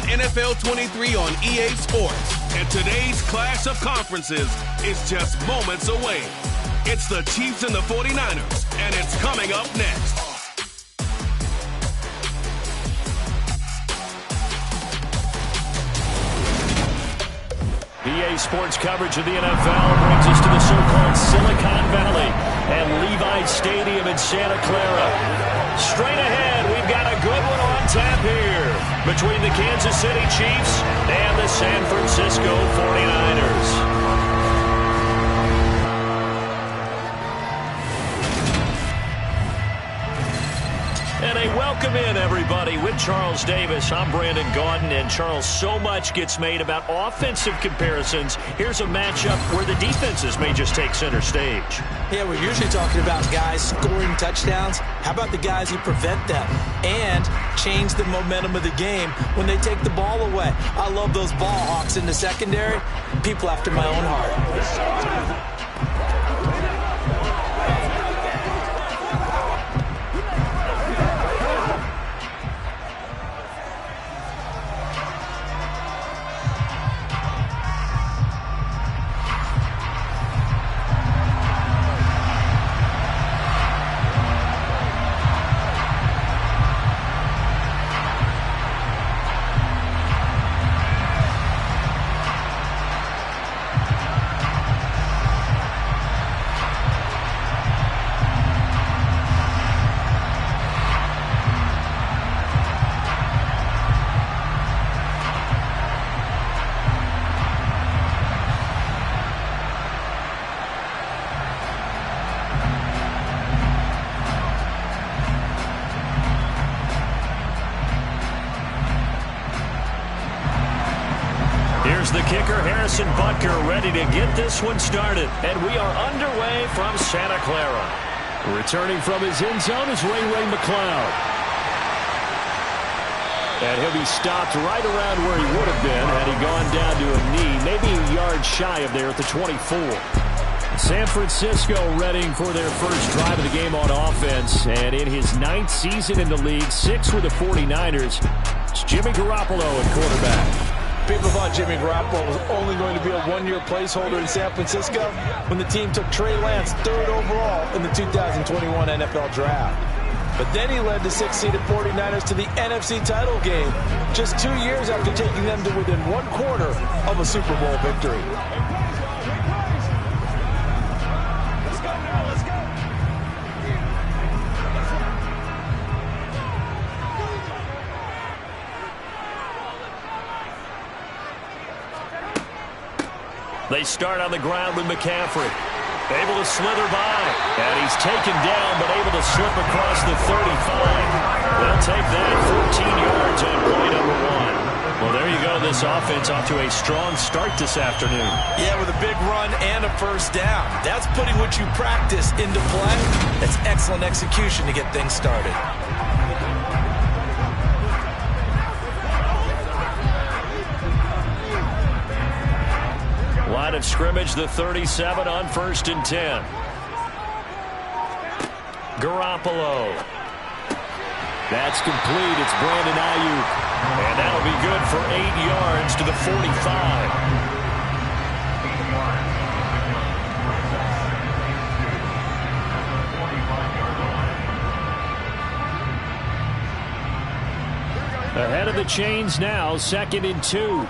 Madden NFL 23 on EA Sports. And today's clash of conferences is just moments away. It's the Chiefs and the 49ers, and it's coming up next. EA Sports coverage of the NFL brings us to the so-called Silicon Valley and Levi Stadium in Santa Clara. Straight ahead, we've got a good one on tap here between the Kansas City Chiefs and the San Francisco 49ers. And a welcome in, everybody, with Charles Davis. I'm Brandon Gaudin, and Charles, so much gets made about offensive comparisons. Here's a matchup where the defenses may just take center stage. Yeah, we're usually talking about guys scoring touchdowns. How about the guys who prevent them and change the momentum of the game when they take the ball away? I love those ball hawks in the secondary. People after my own heart. Here's the kicker, Harrison Butker, ready to get this one started. And we are underway from Santa Clara. Returning from his end zone is Ray McCloud. And he'll be stopped right around where he would have been had he gone down to a knee, maybe a yard shy of there at the 24. San Francisco readying for their first drive of the game on offense. And in his 9th season in the league, 6 with the 49ers, it's Jimmy Garoppolo at quarterback. People thought Jimmy Garoppolo was only going to be a one-year placeholder in San Francisco when the team took Trey Lance 3rd overall in the 2021 NFL Draft. But then he led the 6th-seeded 49ers to the NFC title game just 2 years after taking them to within 1/4 of a Super Bowl victory. They start on the ground with McCaffrey. Able to slither by. And he's taken down, but able to slip across the 35. They'll take that 14 yards on play number 1. Well, there you go. This offense off to a strong start this afternoon. Yeah, with a big run and a first down. That's putting what you practice into play. That's excellent execution to get things started. Line of scrimmage, the 37 on 1st and 10. Garoppolo. That's complete. It's Brandon Ayuk. And that'll be good for 8 yards to the 45. Ahead of the chains now, 2nd and 2.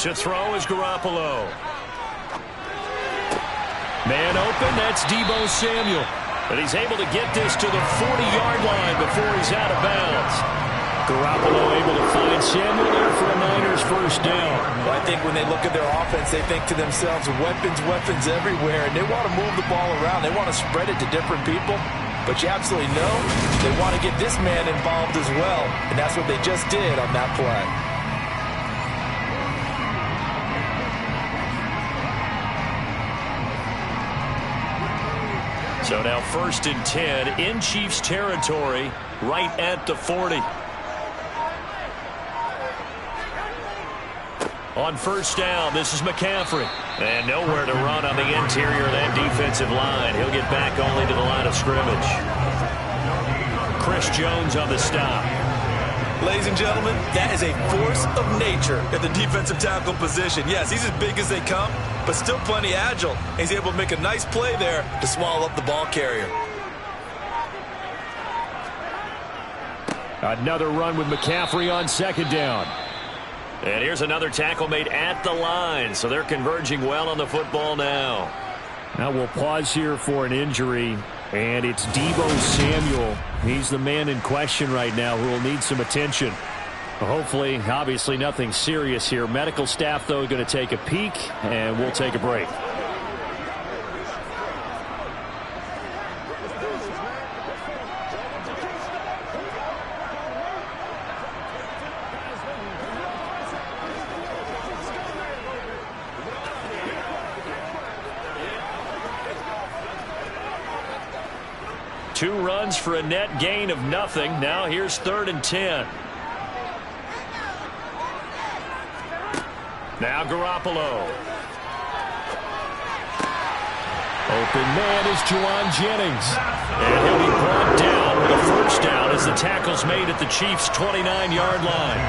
To throw is Garoppolo. Man open, that's Deebo Samuel. But he's able to get this to the 40-yard line before he's out of bounds. Garoppolo able to find Samuel there for a Niners first down. Well, I think when they look at their offense, they think to themselves, weapons everywhere, and they want to move the ball around. They want to spread it to different people. But you absolutely know they want to get this man involved as well, and that's what they just did on that play. So now 1st and 10 in Chiefs territory, right at the 40. On first down, this is McCaffrey. And nowhere to run on the interior of that defensive line. He'll get back only to the line of scrimmage. Chris Jones on the stop. Ladies and gentlemen, that is a force of nature at the defensive tackle position. Yes, he's as big as they come, but still plenty agile. He's able to make a nice play there to swallow up the ball carrier. Another run with McCaffrey on second down. And here's another tackle made at the line, so they're converging well on the football now. Now we'll pause here for an injury, and it's Deebo Samuel. He's the man in question right now who will need some attention. Hopefully, obviously nothing serious here. Medical staff, though, going to take a peek, and we'll take a break. Two runs for a net gain of nothing. Now here's 3rd and 10. Now Garoppolo. Open man is Juwan Jennings. And he'll be brought down with a first down as the tackle's made at the Chiefs' 29-yard line.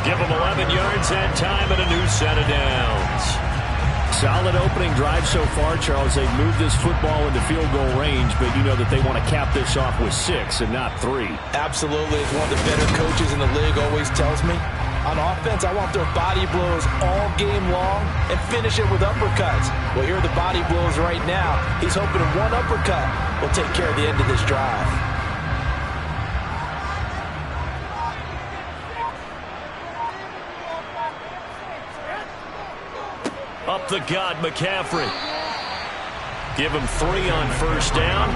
Give them 11 yards and time and a new set of downs. Solid opening drive so far, Charles. They've moved this football into field goal range, but you know that they want to cap this off with 6 and not 3. Absolutely. As one of the better coaches in the league always tells me, on offense, I want their body blows all game long and finish it with uppercuts. Well, here are the body blows right now. He's hoping one uppercut will take care of the end of this drive. Up the gut, McCaffrey. Give him 3 on first down.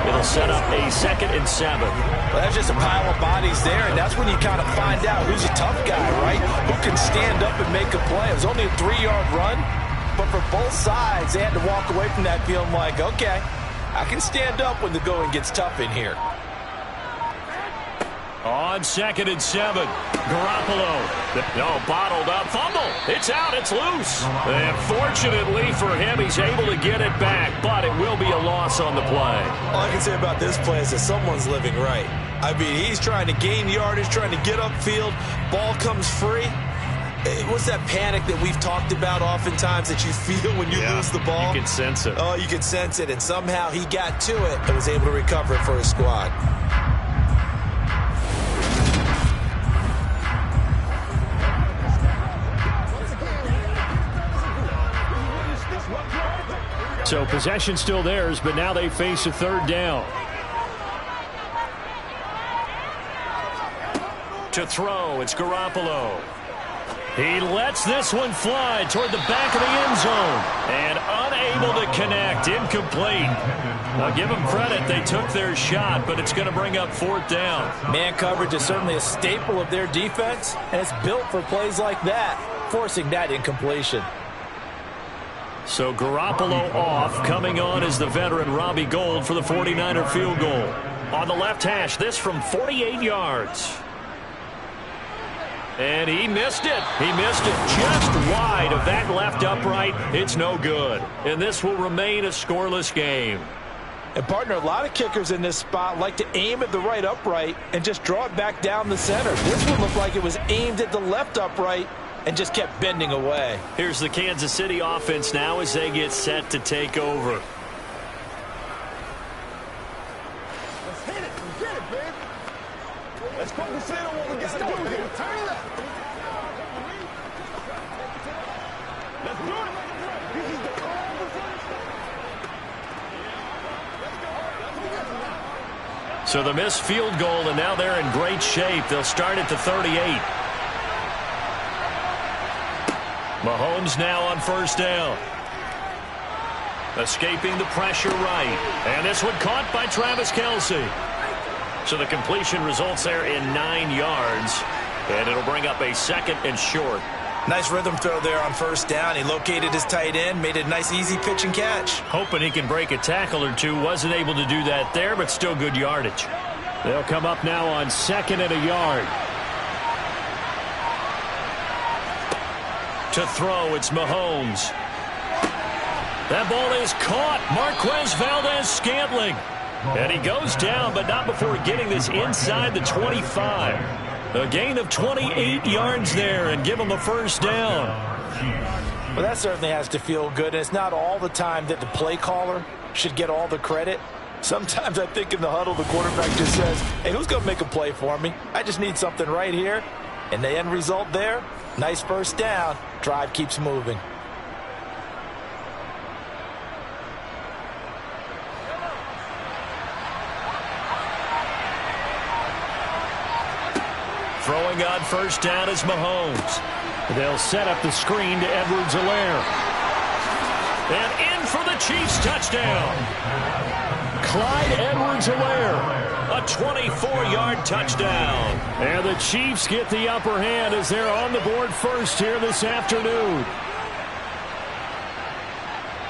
It'll set up a 2nd and 7. Well, that's just a pile of bodies there, and that's when you kind of find out who's a tough guy, right? Who can stand up and make a play. It was only a 3-yard run, but for both sides, they had to walk away from that feeling like, okay, I can stand up when the going gets tough in here. On 2nd and 7, Garoppolo. No, bottled up. Fumble. It's out. It's loose. And fortunately for him, he's able to get it back, but it will be a loss on the play. All I can say about this play is that someone's living right. I mean, he's trying to gain yardage, trying to get upfield. Ball comes free. What's that panic that we've talked about oftentimes that you feel when you lose the ball? You can sense it. Oh, you can sense it, and somehow he got to it and was able to recover it for his squad. So possession still theirs, but now they face a 3rd down. To throw, it's Garoppolo. He lets this one fly toward the back of the end zone. And unable to connect, incomplete. Now give them credit, they took their shot, but it's going to bring up 4th down. Man coverage is certainly a staple of their defense, and it's built for plays like that, forcing that incompletion. So Garoppolo off. Coming on is the veteran Robbie Gould for the 49er field goal. On the left hash, this from 48 yards. And he missed it. He missed it just wide of that left upright. It's no good. And this will remain a scoreless game. And, partner, a lot of kickers in this spot like to aim at the right upright and just draw it back down the center. This one looked like it was aimed at the left upright and just kept bending away. Here's the Kansas City offense now as they get set to take over. Let's hit it. Let's get it, baby. Let's focus in on what we got to do here. Turn it up. Let's do it. This is the So the missed field goal, and now they're in great shape. They'll start at the 38. Mahomes now on first down. Escaping the pressure right. And this one caught by Travis Kelce. So the completion results there in 9 yards. And it'll bring up a 2nd and short. Nice rhythm throw there on first down. He located his tight end, made it a nice easy pitch and catch. Hoping he can break a tackle or two. Wasn't able to do that there, but still good yardage. They'll come up now on 2nd and a yard. To throw, it's Mahomes. That ball is caught. Marquez Valdez-Scantling. And he goes down, but not before getting this inside the 25. A gain of 28 yards there and give him a first down. Well, that certainly has to feel good. And it's not all the time that the play caller should get all the credit. Sometimes I think in the huddle, the quarterback just says, hey, who's going to make a play for me? I just need something right here. And the end result there, nice first down. Drive keeps moving. Throwing on first down is Mahomes. They'll set up the screen to Edwards-Helaire. And in for the Chiefs touchdown. Clyde Edwards-Helaire. A 24-yard touchdown. And the Chiefs get the upper hand as they're on the board first here this afternoon.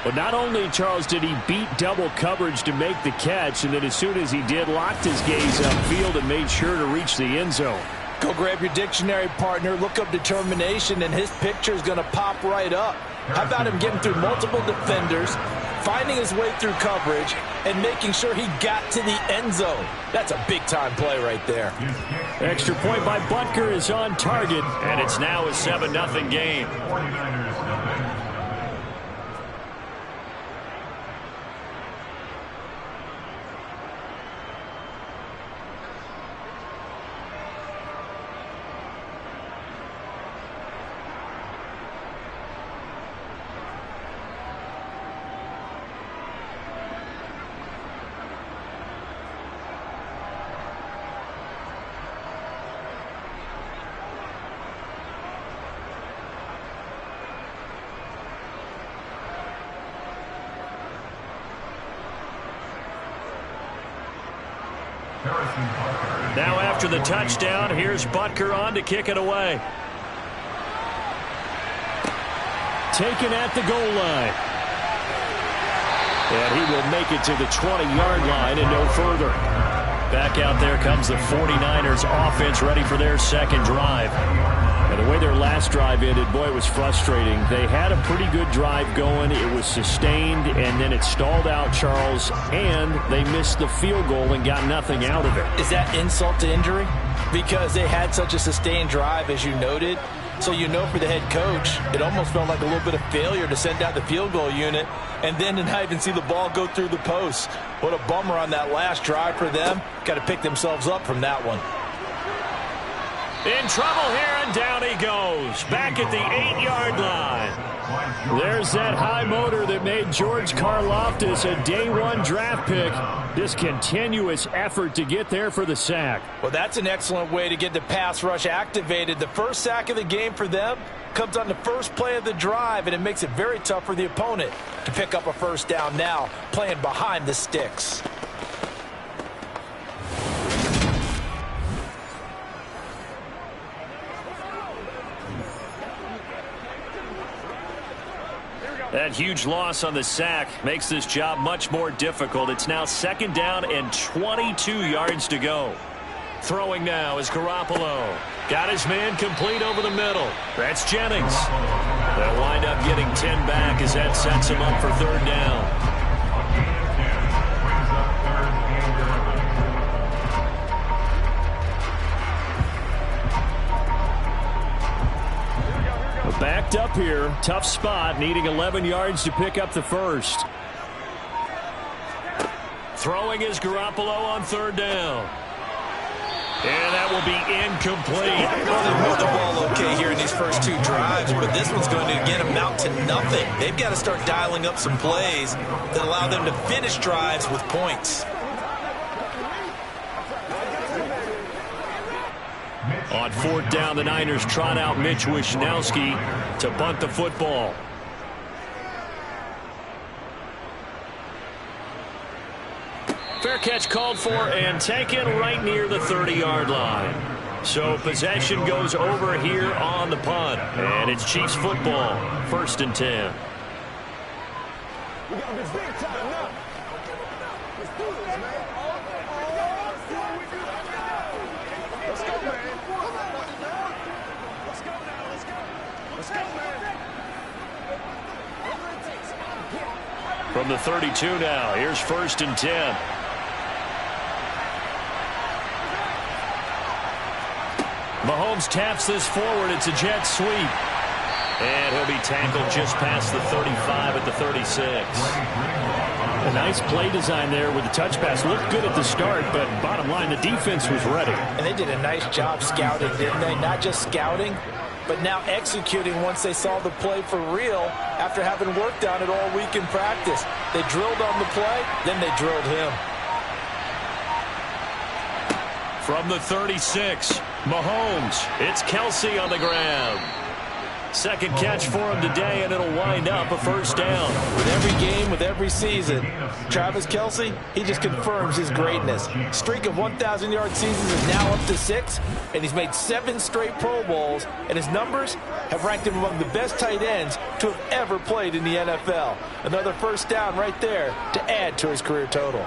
But not only, Charles, did he beat double coverage to make the catch, and then as soon as he did, locked his gaze upfield and made sure to reach the end zone. Go grab your dictionary, partner. Look up determination, and his picture is going to pop right up. How about him getting through multiple defenders, finding his way through coverage, and making sure he got to the end zone? That's a big-time play right there. Extra point by Butker is on target, and it's now a 7-0 game. Now after the touchdown, here's Butker on to kick it away. Taken at the goal line. And he will make it to the 20-yard line and no further. Back out there comes the 49ers offense ready for their second drive. And the way their last drive ended, boy, it was frustrating. They had a pretty good drive going. It was sustained, and then it stalled out, Charles, and they missed the field goal and got nothing out of it. Is that insult to injury? Because they had such a sustained drive, as you noted. So you know for the head coach, it almost felt like a little bit of failure to send out the field goal unit and then to not even see the ball go through the post. What a bummer on that last drive for them. Got to pick themselves up from that one. In trouble here, and down he goes. Back at the 8-yard line. There's that high motor that made George Karlaftis a day-one draft pick. This continuous effort to get there for the sack. Well, that's an excellent way to get the pass rush activated. The first sack of the game for them comes on the first play of the drive, and it makes it very tough for the opponent to pick up a first down now, playing behind the sticks. That huge loss on the sack makes this job much more difficult. It's now second down and 22 yards to go. Throwing now is Garoppolo. Got his man complete over the middle. That's Jennings. They'll wind up getting 10 back as that sets him up for third down. Backed up here, tough spot, needing 11 yards to pick up the first. Throwing is Garoppolo on third down. And that will be incomplete. Well, they moved the ball okay here in these first two drives, but this one's going to, again, amount to nothing. They've got to start dialing up some plays that allow them to finish drives with points. On fourth down, the Niners trot out Mitch Wishnowski to bunt the football. Fair catch called for and taken right near the 30-yard line. So possession goes over here on the punt. And it's Chiefs football, 1st and 10. We got this big time now. Let's do this, man. Let's go, man. Let's go now. Let's go. Let's go, man. From the 32 now, here's 1st and 10. Mahomes taps this forward. It's a jet sweep. And he'll be tackled just past the 35 at the 36. A nice play design there with the touch pass. Looked good at the start, but bottom line, the defense was ready. And they did a nice job scouting, didn't they? Not just scouting, but now executing once they saw the play for real after having worked on it all week in practice. They drilled on the play, then they drilled him. From the 36, Mahomes. It's Kelsey on the ground. Second catch for him today, and it'll wind up a first down. With every game, with every season, Travis Kelsey, he just confirms his greatness. Streak of 1,000-yard seasons is now up to 6, and he's made 7 straight Pro Bowls, and his numbers have ranked him among the best tight ends to have ever played in the NFL. Another first down right there to add to his career total.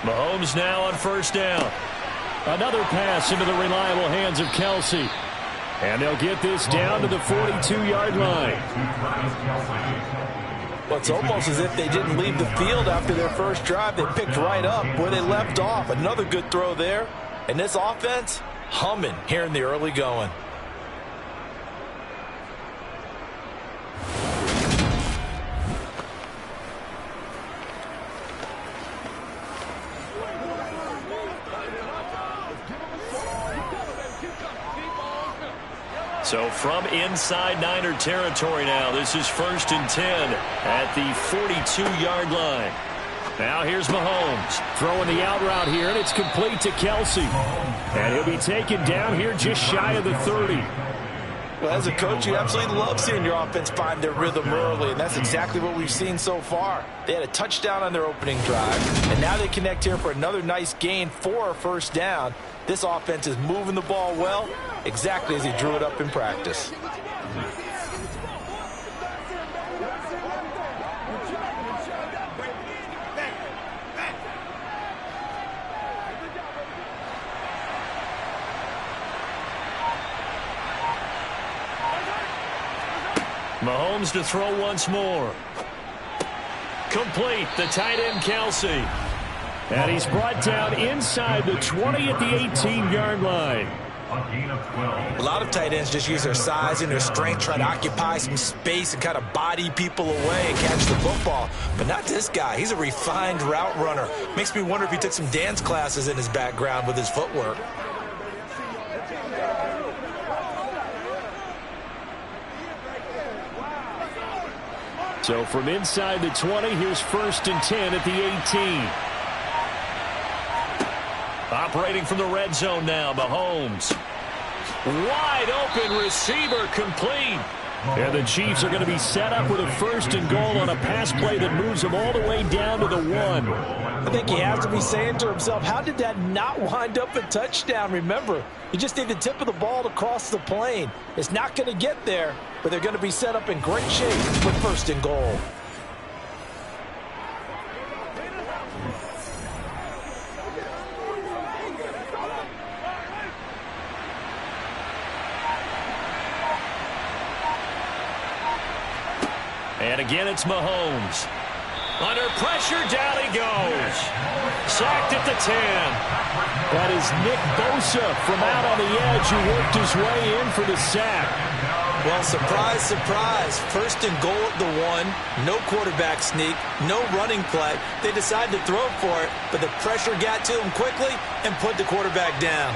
Mahomes now on first down. Another pass into the reliable hands of Kelsey. And they'll get this down to the 42-yard line. Well, it's almost as if they didn't leave the field after their first drive. They picked right up where they left off. Another good throw there. And this offense, humming here in the early going. So from inside Niner territory now, this is 1st and 10 at the 42-yard line. Now here's Mahomes throwing the out route here, and it's complete to Kelsey. And he'll be taken down here just shy of the 30. Well, as a coach, you absolutely love seeing your offense find their rhythm early, and that's exactly what we've seen so far. They had a touchdown on their opening drive, and now they connect here for another nice gain for a first down. This offense is moving the ball well, exactly as he drew it up in practice. Mahomes to throw once more. Complete, the tight end Kelsey. And he's brought down inside the 20 at the 18-yard line. A lot of tight ends just use their size and their strength, try to occupy some space and kind of body people away and catch the football. But not this guy. He's a refined route runner. Makes me wonder if he took some dance classes in his background with his footwork. So from inside the 20, here's 1st and 10 at the 18. Operating from the red zone now, Mahomes. Wide open receiver complete. And the Chiefs are going to be set up with a 1st and goal on a pass play that moves them all the way down to the 1. I think he has to be saying to himself, how did that not wind up a touchdown? Remember, you just need the tip of the ball to cross the plane. It's not going to get there, but they're going to be set up in great shape with 1st and goal. And again, it's Mahomes. Under pressure, down he goes. Sacked at the 10. That is Nick Bosa from out on the edge who worked his way in for the sack. Well, surprise, surprise. 1st and goal at the 1. No quarterback sneak. No running play. They decided to throw for it, but the pressure got to him quickly and put the quarterback down.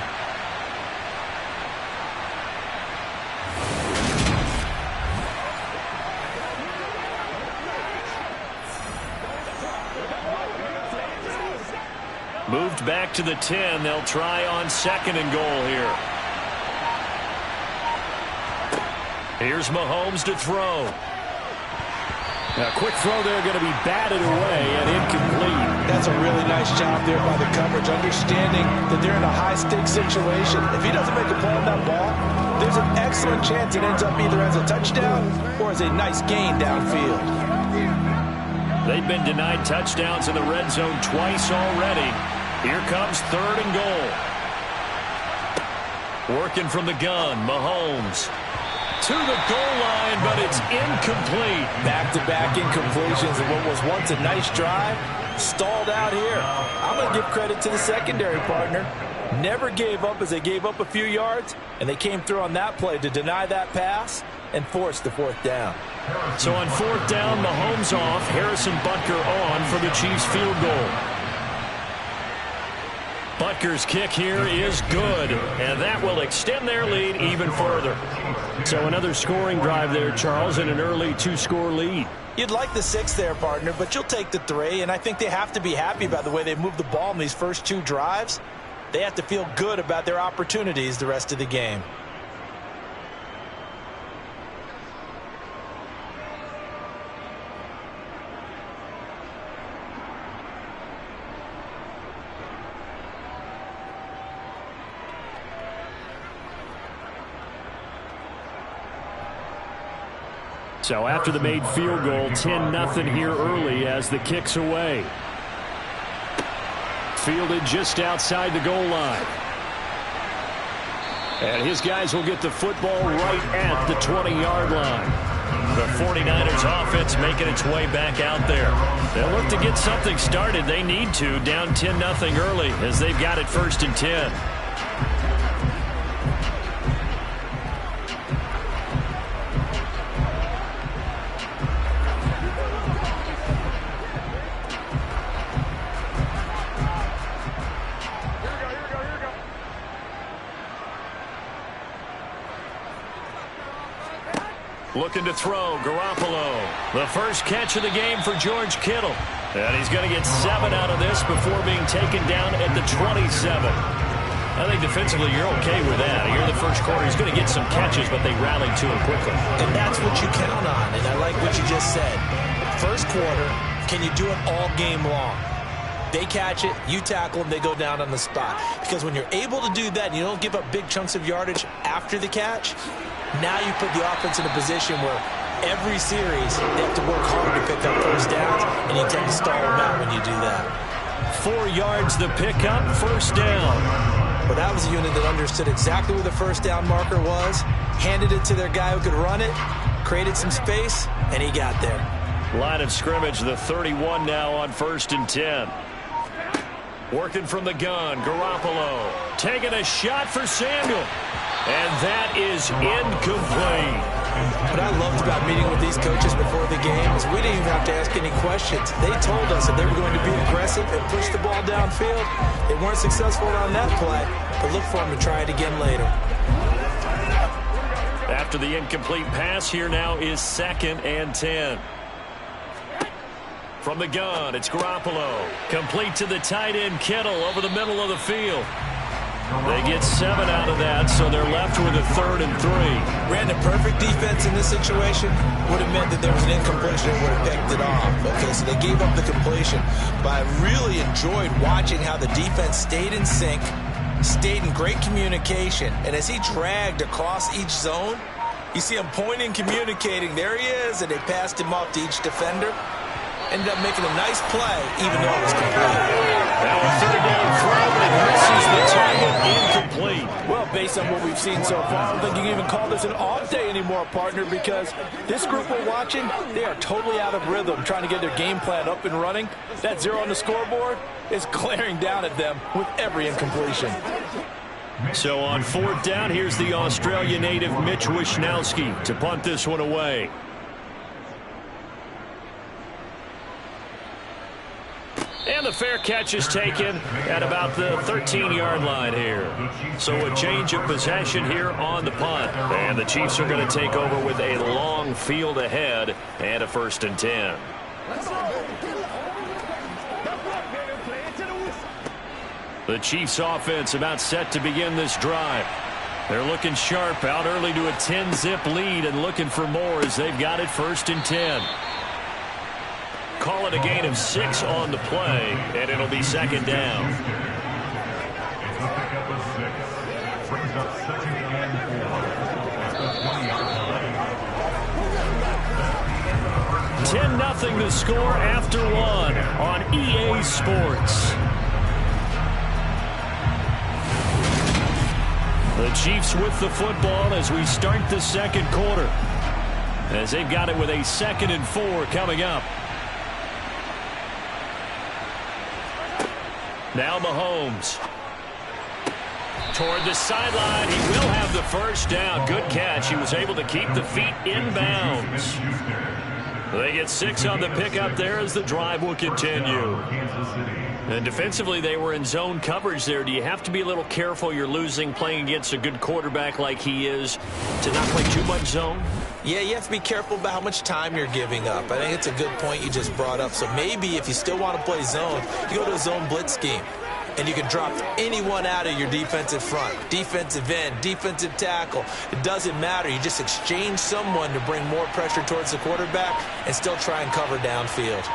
Moved back to the 10. They'll try on 2nd and goal here. Here's Mahomes to throw. A quick throw there, going to be batted away and incomplete. That's a really nice job there by the coverage, understanding that they're in a high-stakes situation. If he doesn't make a play on that ball, there's an excellent chance it ends up either as a touchdown or as a nice gain downfield. They've been denied touchdowns in the red zone twice already. Here comes 3rd and goal. Working from the gun, Mahomes. to the goal line, but it's incomplete. Back-to-back incompletions of what was once a nice drive, stalled out here. I'm going to give credit to the secondary partner. Never gave up as they gave up a few yards, and they came through on that play to deny that pass and force the fourth down. So on fourth down, Mahomes off, Harrison Butker on for the Chiefs field goal. Butker's kick here is good, and that will extend their lead even further. So another scoring drive there, Charles, and an early 2-score lead. You'd like the 6 there, partner, but you'll take the 3, and I think they have to be happy about the way they moved the ball in these first 2 drives. They have to feel good about their opportunities the rest of the game. So after the made field goal, 10-0 here early as the kick's away. Fielded just outside the goal line. And his guys will get the football right at the 20-yard line. The 49ers offense making its way back out there. They'll look to get something started. They need to, down 10-0 early as they've got it 1st and 10. Looking to throw, Garoppolo. The first catch of the game for George Kittle. And he's going to get 7 out of this before being taken down at the 27. I think defensively you're okay with that. Here in the first quarter, he's going to get some catches, but they rallied to him quickly. And that's what you count on, and I like what you just said. First quarter, can you do it all game long? They catch it, you tackle them, they go down on the spot. Because when you're able to do that and you don't give up big chunks of yardage after the catch, now you put the offense in a position where every series they have to work hard to pick up first downs, and you tend to stall them out when you do that. 4 yards the pickup, first down. Well, that was a unit that understood exactly where the first down marker was, handed it to their guy who could run it, created some space, and he got there. Line of scrimmage, the 31 now on 1st and 10. Working from the gun, Garoppolo taking a shot for Samuel. And that is incomplete. What I loved about meeting with these coaches before the game is we didn't even have to ask any questions. They told us that they were going to be aggressive and push the ball downfield. They weren't successful on that play, but look for them to try it again later. After the incomplete pass, here now is 2nd and 10. From the gun, it's Garoppolo. Complete to the tight end, Kittle, over the middle of the field. They get 7 out of that, so they're left with a 3rd and 3. Ran a perfect defense in this situation. Would have meant that there was an incompletion and would have picked it off. Okay, so they gave up the completion. But I really enjoyed watching how the defense stayed in sync, stayed in great communication. And as he dragged across each zone, you see him pointing, communicating. There he is, and they passed him off to each defender. Ended up making a nice play, even though it was complete. Now a 3rd down throw, but it misses the target, incomplete. Well, based on what we've seen so far, I don't think you can even call this an off day anymore, partner, because this group we're watching, they are totally out of rhythm, trying to get their game plan up and running. That 0 on the scoreboard is glaring down at them with every incompletion. So on 4th down, here's the Australia native Mitch Wishnowsky to punt this one away. And the fair catch is taken at about the 13-yard line here. So a change of possession here on the punt. And the Chiefs are going to take over with a long field ahead and a 1st and 10. The Chiefs offense about set to begin this drive. They're looking sharp, out early to a 10-zip lead and looking for more as they've got it 1st and 10. Call it a gain of 6 on the play, and it'll be 2nd down. $10-0 the score after 1 on EA Sports. The The Chiefs with the football as we start the second quarter, as they've got it with a 2nd and 4 coming up. Now Mahomes. Toward the sideline. He will have the first down. Good catch. He was able to keep the feet in bounds. They get 6 on the pickup there as the drive will continue. And defensively, they were in zone coverage there. Do you have to be a little careful? You're losing playing against a good quarterback like he is to not play too much zone? Yeah, you have to be careful about how much time you're giving up. I think it's a good point you just brought up. So maybe if you still want to play zone, you go to a zone blitz scheme. And you can drop anyone out of your defensive front, defensive end, defensive tackle. It doesn't matter. You just exchange someone to bring more pressure towards the quarterback and still try and cover downfield.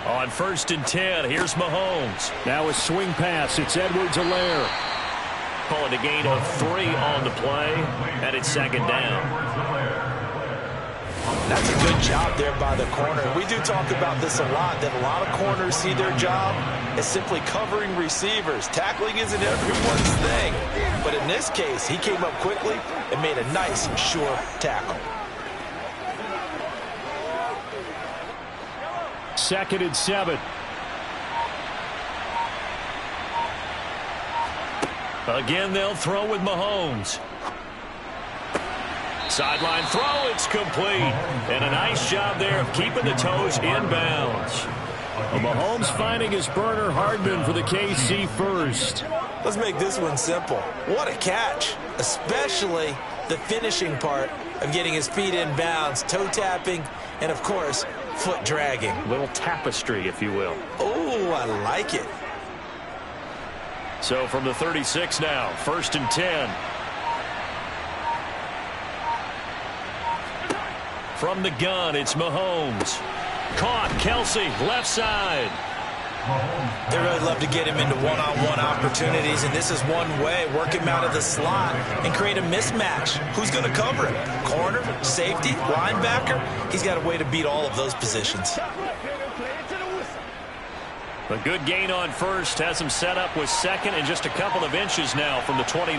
On 1st and 10, here's Mahomes. Now a swing pass. It's Edwards-Helaire. Call it a gain of 3 on the play, and it's 2nd down. That's a good job there by the corner. We do talk about this a lot, that a lot of corners see their job as simply covering receivers. Tackling isn't everyone's thing. But in this case, he came up quickly and made a nice, sure tackle. 2nd and 7. Again, they'll throw with Mahomes. Sideline throw, it's complete. And a nice job there of keeping the toes in bounds. Mahomes finding his burner Hardman for the KC first. Let's make this one simple. What a catch, especially the finishing part of getting his feet in bounds, toe tapping, and of course, foot dragging. A little tapestry, if you will. Oh, I like it. So from the 36 now, 1st and 10. From the gun, it's Mahomes. Caught, Kelsey, left side. They really love to get him into one-on-one opportunities, and this is one way. Work him out of the slot and create a mismatch. Who's going to cover him? Corner, safety, linebacker? He's got a way to beat all of those positions. A good gain on 1st. Has him set up with 2nd and just a couple of inches now from the 29.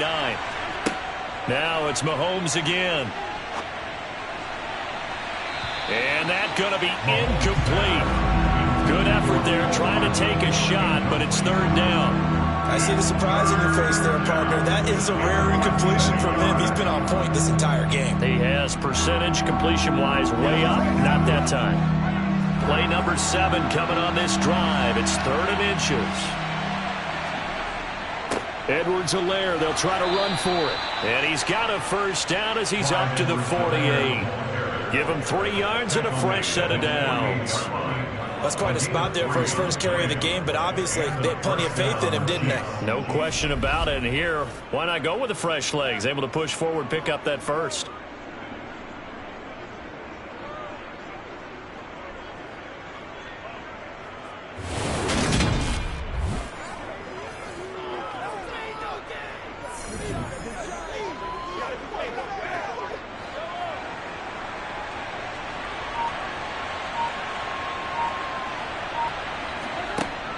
Now it's Mahomes again. And that's going to be incomplete. Good effort there trying to take a shot, but it's 3rd down. I see the surprise in your face there, partner. That is a rare incompletion from him. He's been on point this entire game. He has percentage completion-wise way up. Not that time. Play number 7 coming on this drive. It's 3rd and inches. Edwards-Helaire, they'll try to run for it. And he's got a first down as he's up to the 48. Give him 3 yards and a fresh set of downs. That's quite a spot there for his first carry of the game, but obviously they had plenty of faith in him, didn't they? No question about it. And here, why not go with the fresh legs? Able to push forward, pick up that first.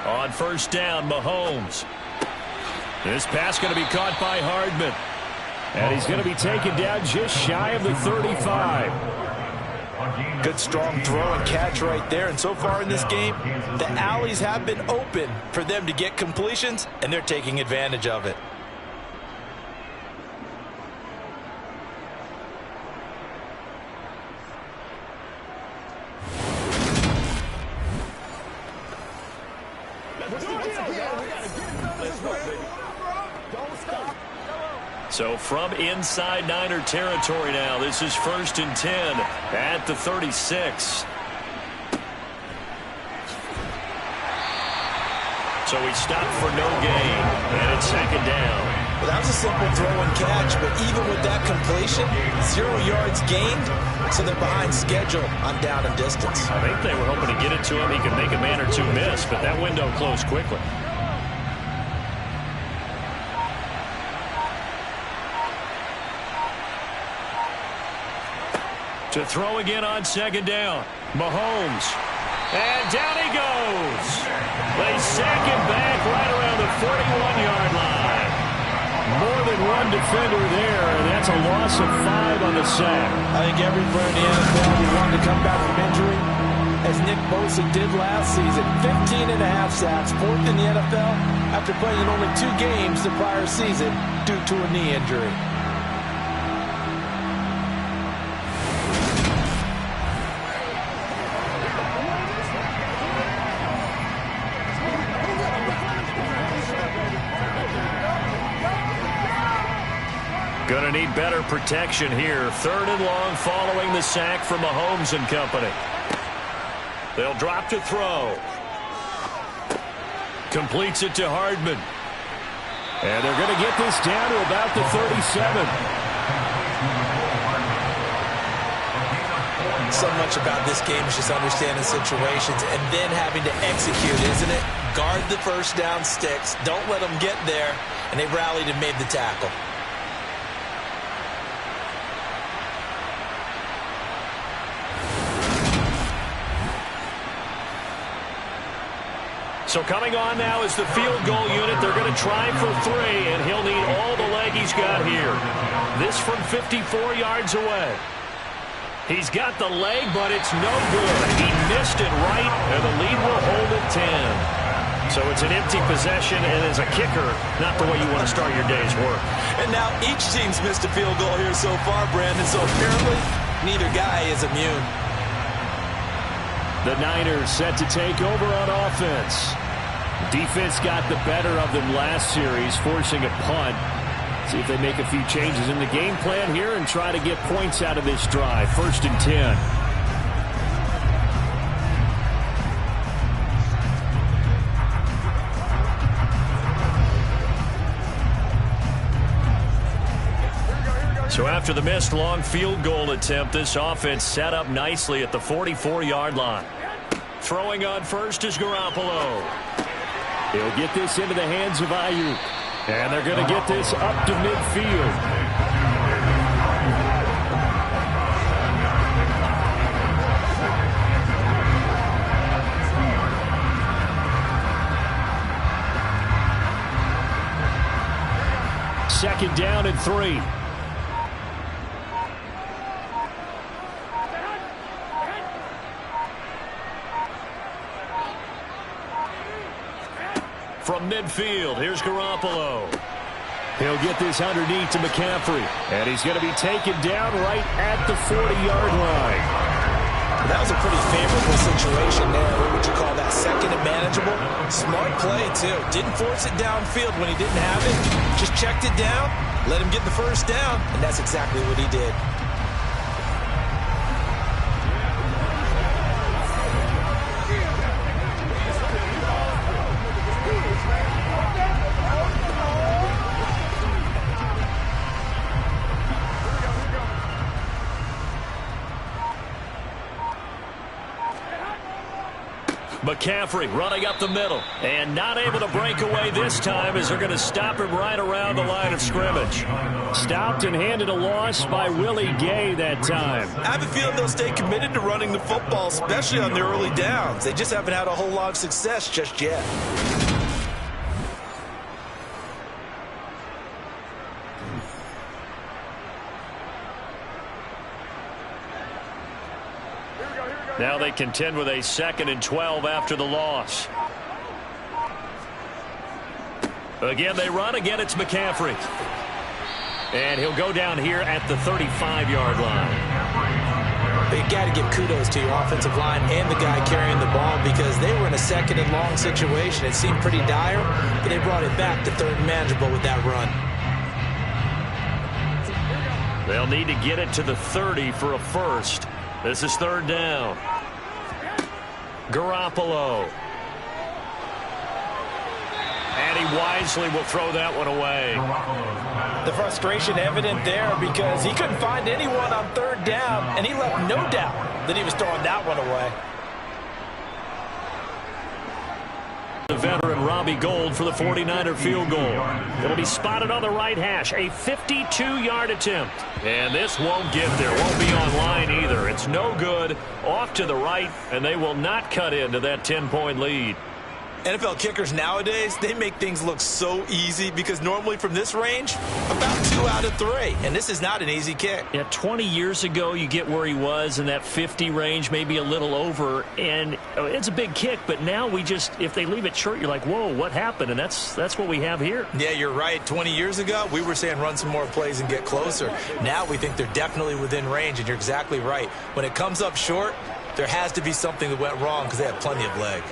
On 1st down, Mahomes. This pass going to be caught by Hardman. And he's going to be taken down just shy of the 35. Good strong throw and catch right there. And so far in this game, the alleys have been open for them to get completions, and they're taking advantage of it. So from inside Niner territory now, this is 1st and 10 at the 36. So he stopped for no gain, and it's 2nd down. Well, that was a simple throw and catch, but even with that completion, 0 yards gained, so they're behind schedule on down and distance. I think they were hoping to get it to him. He could make a man or two miss, but that window closed quickly. To throw again on 2nd down. Mahomes. And down he goes. They sack him back right around the 41-yard line. More than one defender there, and that's a loss of 5 on the sack. I think every player in the NFL will want to come back from injury, as Nick Bosa did last season. 15.5 sacks, 4th in the NFL, after playing in only 2 games the prior season due to a knee injury. Going to need better protection here. 3rd and long following the sack from Mahomes and company. They'll drop to throw. Completes it to Hardman. And they're going to get this down to about the 37. So much about this game is just understanding situations and then having to execute, isn't it? Guard the first down sticks. Don't let them get there. And they rallied and made the tackle. So coming on now is the field goal unit. They're going to try for 3, and he'll need all the leg he's got here. This from 54 yards away. He's got the leg, but it's no good. He missed it right, and the lead will hold at 10. So it's an empty possession, and as a kicker, not the way you want to start your day's work. And now each team's missed a field goal here so far, Brandon, so apparently neither guy is immune. The Niners set to take over on offense. Defense got the better of them last series, forcing a punt. See if they make a few changes in the game plan here and try to get points out of this drive. 1st and 10. So after the missed long field goal attempt, this offense set up nicely at the 44-yard line. Throwing on first is Garoppolo. He'll get this into the hands of Ayuk. And they're going to get this up to midfield. Second down and 3. From midfield, here's Garoppolo. He'll get this underneath to McCaffrey. And he's going to be taken down right at the 40-yard line. That was a pretty favorable situation there. What would you call that? Second and manageable? Smart play, too. Didn't force it downfield when he didn't have it. Just checked it down, let him get the first down, and that's exactly what he did. McCaffrey running up the middle and not able to break away this time as they're going to stop him right around the line of scrimmage. Stopped and handed a loss by Willie Gay that time. I have a feeling they'll stay committed to running the football, especially on their early downs. They just haven't had a whole lot of success just yet. Now they contend with a 2nd and 12 after the loss. Again, they run. Again, it's McCaffrey. And he'll go down here at the 35-yard line. But you got to give kudos to your offensive line and the guy carrying the ball because they were in a 2nd and long situation. It seemed pretty dire, but they brought it back to 3rd and manageable with that run. They'll need to get it to the 30 for a first. This is 3rd down. Garoppolo. And he wisely will throw that one away. The frustration evident there because he couldn't find anyone on 3rd down, and he left no doubt that he was throwing that one away. The veteran Robbie Gould for the 49er field goal. It'll be spotted on the right hash. A 52-yard attempt. And this won't get there. Won't be on line either. It's no good. Off to the right, and they will not cut into that 10-point lead. NFL kickers nowadays, they make things look so easy because normally from this range, about 2 out of 3. And this is not an easy kick. Yeah, 20 years ago, you get where he was in that 50 range, maybe a little over. And it's a big kick, but now we just, if they leave it short, you're like, whoa, what happened? And that's what we have here. Yeah, you're right. 20 years ago, we were saying run some more plays and get closer. Now we think they're definitely within range, and you're exactly right. When it comes up short, there has to be something that went wrong because they have plenty of leg.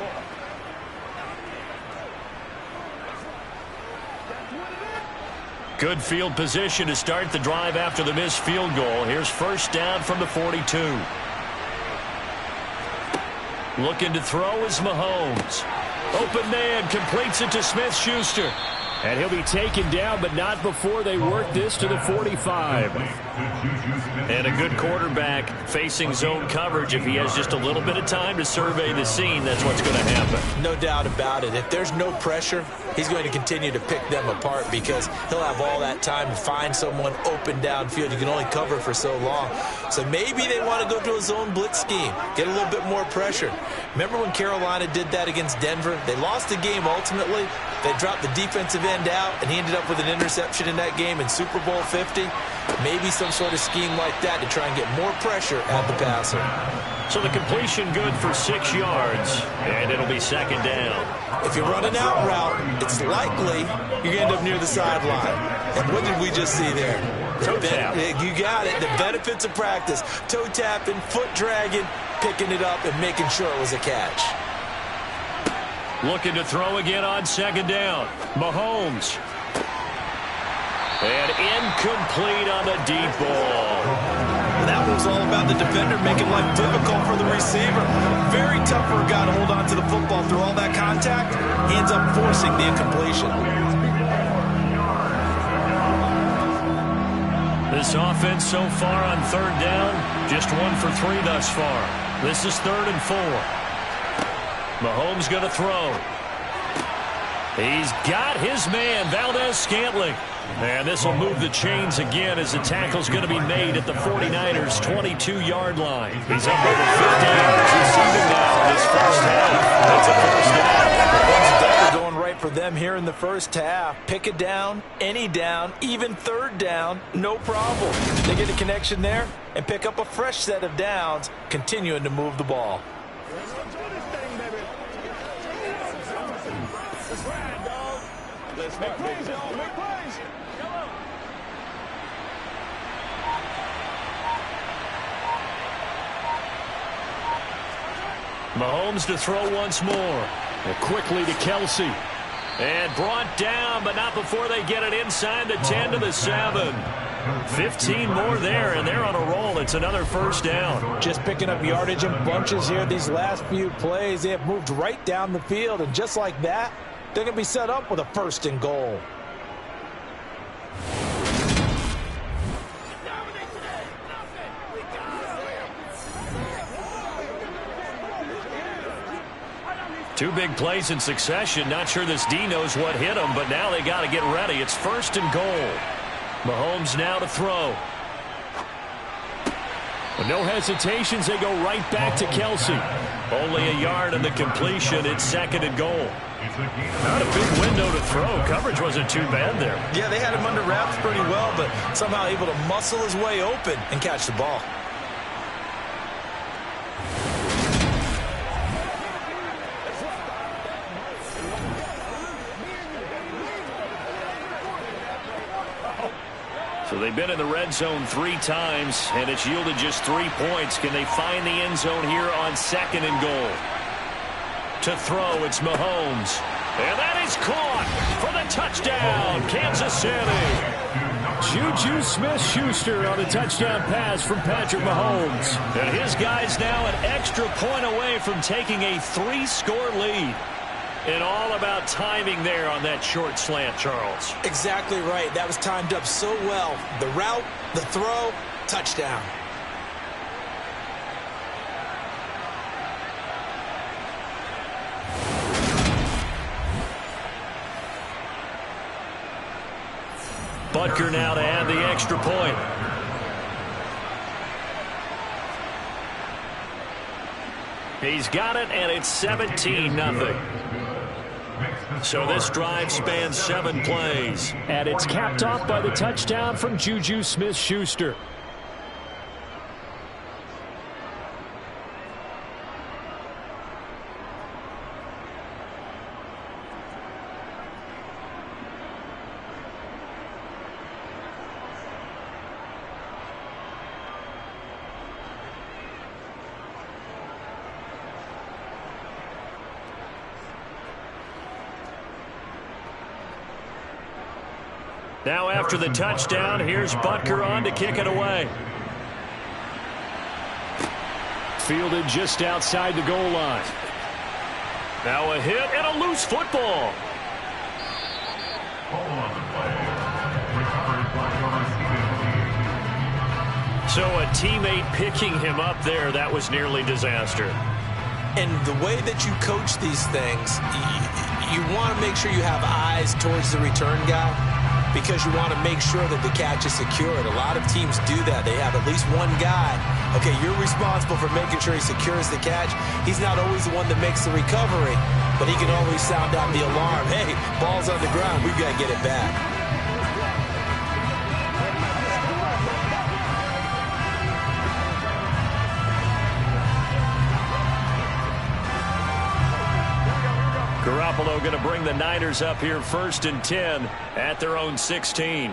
Good field position to start the drive after the missed field goal. Here's first down from the 42. Looking to throw is Mahomes. Open man, completes it to Smith-Schuster. And he'll be taken down, but not before they work this to the 45. And a good quarterback facing zone coverage. If he has just a little bit of time to survey the scene, that's what's going to happen. No doubt about it. If there's no pressure, he's going to continue to pick them apart because he'll have all that time to find someone open downfield. You can only cover for so long. So maybe they want to go to a zone blitz scheme, get a little bit more pressure. Remember when Carolina did that against Denver? They lost the game ultimately. They dropped the defensive end out, and he ended up with an interception in that game in Super Bowl 50. Maybe some sort of scheme like that to try and get more pressure at the passer. So the completion good for 6 yards, and it'll be second down. If you run an out route, it's likely you're going to end up near the sideline. And what did we just see there? Toe tap. You got it. The benefits of practice. Toe tapping, foot dragging, picking it up, and making sure it was a catch. Looking to throw again on second down. Mahomes. And incomplete on the deep ball. That was all about the defender making life difficult for the receiver. Very tough for a guy to hold on to the football through all that contact. He ends up forcing the incompletion. This offense so far on third down, just 1 for 3 thus far. This is 3rd and 4. Mahomes going to throw. He's got his man, Valdez-Scantling. And this will move the chains again as the tackle's going to be made at the 49ers' 22-yard line. He's up over 50 yards receiving now in his first half. That's a first down. It's definitely going right for them here in the first half. Pick a down, any down, even third down, no problem. They get a connection there and pick up a fresh set of downs, continuing to move the ball. Let's make plays, y'all. Make plays. Mahomes to throw once more. And quickly to Kelsey. And brought down, but not before they get it inside the 10 to the 7. 15 more there, and they're on a roll. It's another first down. Just picking up yardage in bunches here these last few plays. They have moved right down the field, and just like that, they're going to be set up with a 1st and goal. Two big plays in succession. Not sure this D knows what hit him, but now they got to get ready. It's 1st and goal. Mahomes now to throw. With no hesitations, they go right back to Kelsey. Only a yard on the completion. It's 2nd and goal. Not a big window to throw. Coverage wasn't too bad there. Yeah, they had him under wraps pretty well, but somehow able to muscle his way open and catch the ball. So they've been in the red zone 3 times, and it's yielded just 3 points. Can they find the end zone here on 2nd and goal? To throw, it's Mahomes. And that is caught for the touchdown, Kansas City. Juju Smith-Schuster on a touchdown pass from Patrick Mahomes. And his guys now an extra point away from taking a 3-score lead. And all about timing there on that short slant, Charles. Exactly right. That was timed up so well. The route, the throw, touchdown. Butker now to add the extra point. He's got it, and it's 17-0. So this drive spans 7 plays. And it's capped off by the touchdown from Juju Smith-Schuster. Now after the touchdown, here's Butker on to kick it away. Fielded just outside the goal line. Now a hit and a loose football. So a teammate picking him up there, that was nearly disaster. And the way that you coach these things, you want to make sure you have eyes towards the return guy, because you want to make sure that the catch is secured. A lot of teams do that. They have at least one guy. Okay, you're responsible for making sure he secures the catch. He's not always the one that makes the recovery, but he can always sound out the alarm. Hey, ball's on the ground. We've got to get it back. Garoppolo going to bring the Niners up here 1st and 10 at their own 16.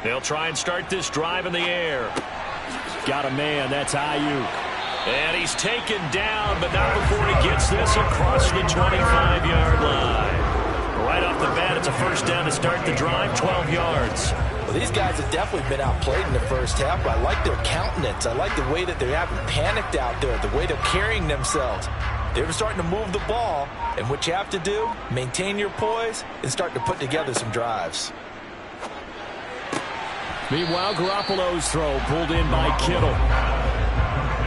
They'll try and start this drive in the air. Got a man. That's Ayuk. And he's taken down, but not before he gets this across the 25-yard line. Right off the bat, it's a first down to start the drive, 12 yards. Well, these guys have definitely been outplayed in the first half, but I like their countenance. I like the way that they haven't panicked out there, the way they're carrying themselves. They're starting to move the ball, and what you have to do, maintain your poise and start to put together some drives. Meanwhile, Garoppolo's throw pulled in by Kittle.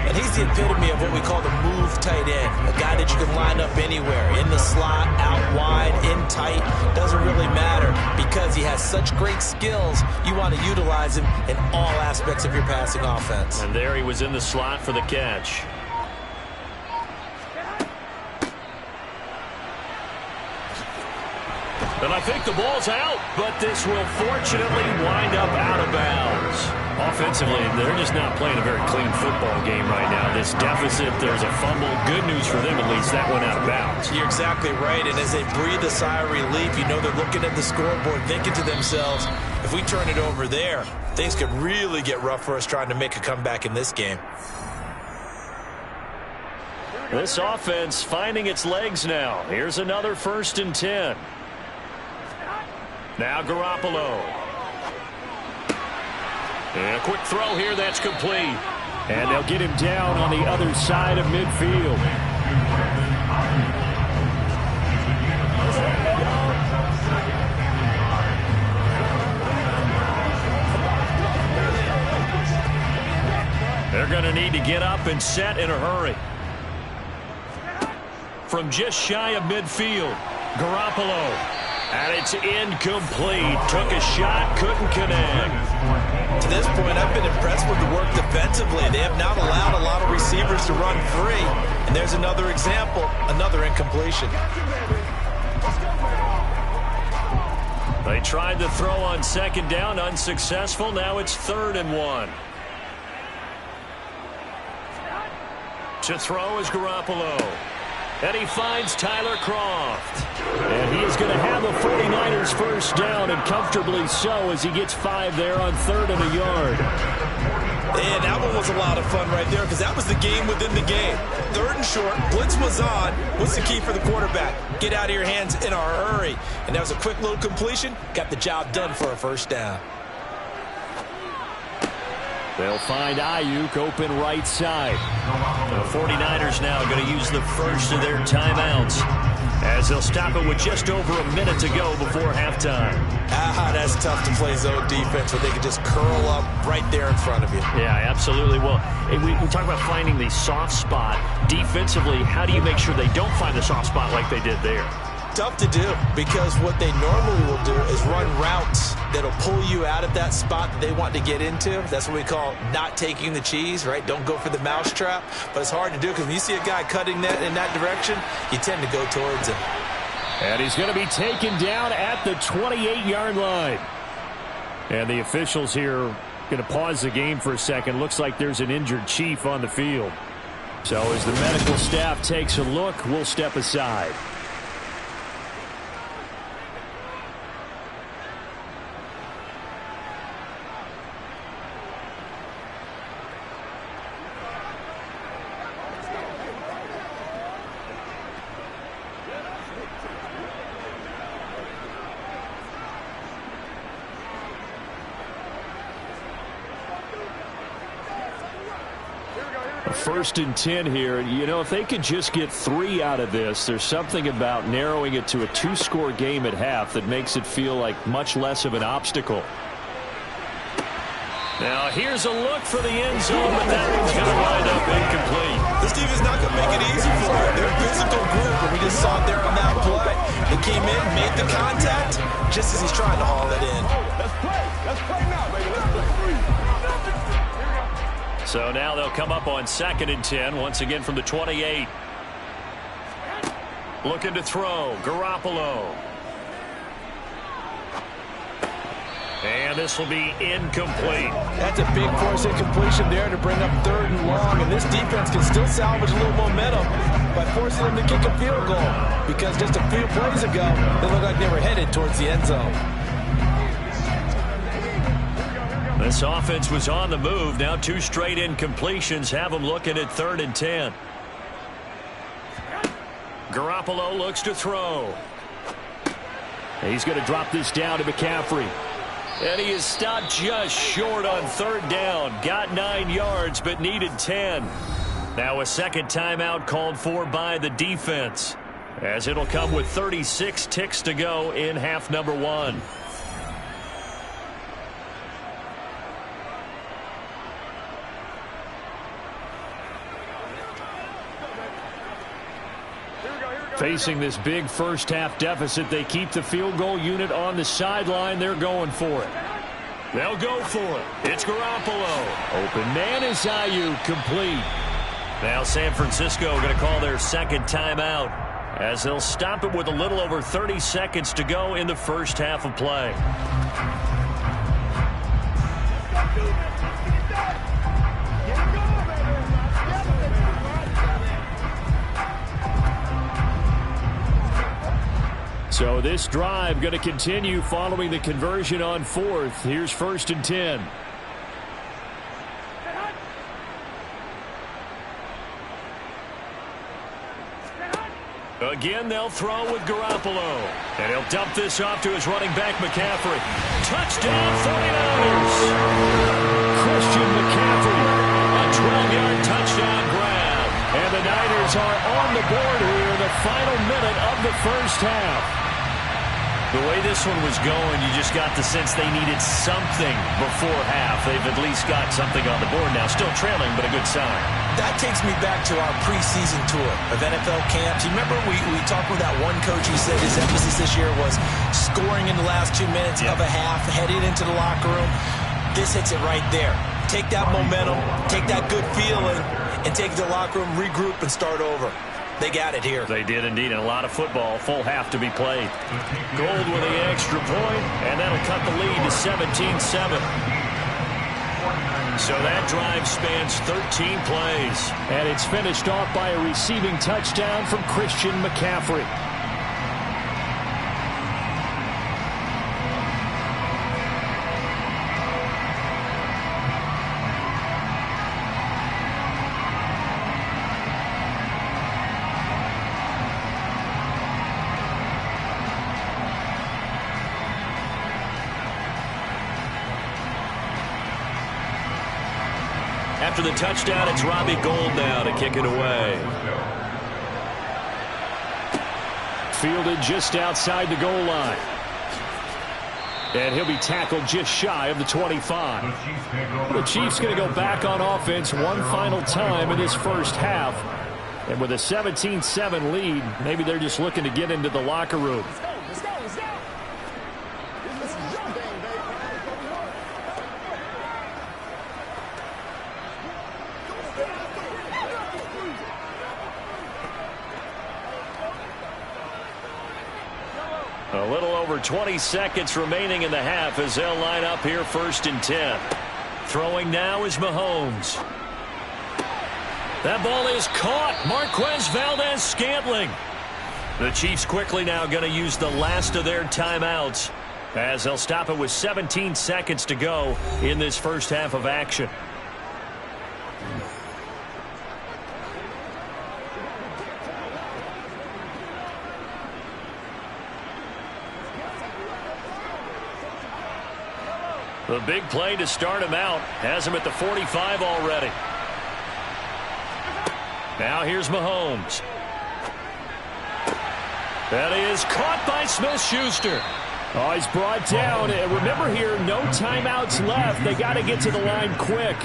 And he's the epitome of what we call the move tight end, a guy that you can line up anywhere, in the slot, out wide, in tight, doesn't really matter because he has such great skills. You want to utilize him in all aspects of your passing offense. And there he was in the slot for the catch. And I think the ball's out, but this will fortunately wind up out of bounds. Offensively, they're just not playing a very clean football game right now. This deficit, there's a fumble. Good news for them, at least. That went out of bounds. You're exactly right, and as they breathe a sigh of relief, you know they're looking at the scoreboard, thinking to themselves, if we turn it over there, things could really get rough for us trying to make a comeback in this game. This offense finding its legs now. Here's another 1st and 10. Now Garoppolo. And a quick throw here, that's complete. And they'll get him down on the other side of midfield. They're going to need to get up and set in a hurry. From just shy of midfield, Garoppolo. And it's incomplete. Took a shot, couldn't connect. To this point, I've been impressed with the work defensively. They have not allowed a lot of receivers to run free. And there's another example, another incompletion. They tried to throw on 2nd down, unsuccessful. Now it's 3rd and 1. To throw is Garoppolo. And he finds Tyler Kroft. And he is going to have the 49ers first down, and comfortably so, as he gets 5 there on 3rd and a yard. And that one was a lot of fun right there, because that was the game within the game. 3rd and short, blitz was on. What's the key for the quarterback? Get out of your hands in a hurry. And that was a quick little completion. Got the job done for a first down. They'll find Ayuk open right side. The 49ers now going to use the first of their timeouts, as they'll stop it with just over a minute to go before halftime. That's tough to play zone defense where they can just curl up right there in front of you. Yeah, absolutely. Well, we talk about finding the soft spot. Defensively, how do you make sure they don't find the soft spot like they did there? Tough to do, because what they normally will do is run routes that'll pull you out of that spot that they want to get into. That's what we call not taking the cheese, right? Don't go for the mousetrap. But it's hard to do because when you see a guy cutting that in that direction, you tend to go towards him. And he's going to be taken down at the 28-yard line. And the officials here going to pause the game for a second. Looks like there's an injured Chief on the field. So as the medical staff takes a look, we'll step aside. First and 10 here. You know, if they could just get 3 out of this, there's something about narrowing it to a 2-score game at half that makes it feel like much less of an obstacle. Now here's a look for the end zone, but that one's going to wind up incomplete. This team is not going to make it easy for it. They're a physical group, and we just saw it there on that play. They came in, made the contact, just as he's trying to haul it in. Let's play. Let's play now, baby. Let's play. So now they'll come up on 2nd and 10, once again from the 28. Looking to throw, Garoppolo. And this will be incomplete. That's a big force incompletion there to bring up 3rd and long, and this defense can still salvage a little momentum by forcing them to kick a field goal, because just a few plays ago, they looked like they were headed towards the end zone. This offense was on the move. Now 2 straight incompletions have them looking at 3rd and 10. Garoppolo looks to throw. He's going to drop this down to McCaffrey. And he is stopped just short on 3rd down. Got 9 yards, but needed 10. Now a second timeout called for by the defense, as it'll come with 36 ticks to go in half number 1. Facing this big first-half deficit, they keep the field goal unit on the sideline. They're going for it. They'll go for it. It's Garoppolo. Open man is Ayuk, complete. Now San Francisco going to call their second timeout, as they'll stop it with a little over 30 seconds to go in the first half of play. So this drive going to continue following the conversion on 4th. Here's 1st and 10. Again, they'll throw with Garoppolo. And he'll dump this off to his running back, McCaffrey. Touchdown, 49ers! Christian McCaffrey, a 12-yard touchdown grab. And the Niners are on the board here in the final minute of the first half. The way this one was going, you just got the sense they needed something before half. They've at least got something on the board now. Still trailing, but a good sign. That takes me back to our preseason tour of NFL camps. You remember we talked with that one coach who said his emphasis this year was scoring in the last 2 minutes of a half, heading into the locker room. This hits it right there. Take that momentum, take that good feeling, and take it to the locker room, regroup, and start over. They got it here. They did indeed, and a lot of football, full half to be played. Gold with the extra point, and that'll cut the lead to 17-7. So that drive spans 13 plays. And it's finished off by a receiving touchdown from Christian McCaffrey. After the touchdown, it's Robbie Gould now to kick it away. Fielded just outside the goal line. And he'll be tackled just shy of the 25. The Chiefs going to go back on offense one final time in this first half. And with a 17-7 lead, maybe they're just looking to get into the locker room. Let's go. This is your game, baby. A little over 20 seconds remaining in the half as they'll line up here 1st and 10. Throwing now is Mahomes. That ball is caught. Marquez Valdez-Scantling. The Chiefs quickly now going to use the last of their timeouts as they'll stop it with 17 seconds to go in this first half of action. The big play to start him out has him at the 45 already. Now here's Mahomes. That is caught by Smith-Schuster. Oh, he's brought down. Remember here, no timeouts left. They got to get to the line quick.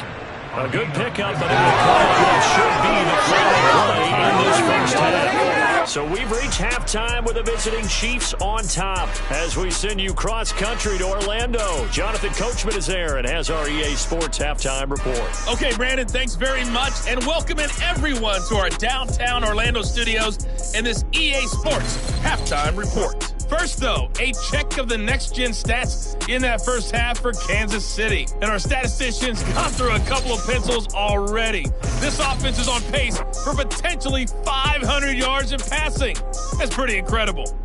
A good pickup, but it should be the final play in this first half. So we've reached halftime with the visiting Chiefs on top as we send you cross-country to Orlando. Jonathan Coachman is there and has our EA Sports halftime report. Okay, Brandon, thanks very much, and welcoming everyone to our downtown Orlando studios and this EA Sports halftime report. First, though, a check of the next-gen stats in that first half for Kansas City. And our statisticians gone through a couple of pencils already. This offense is on pace for potentially 500 yards in passing. That's pretty incredible.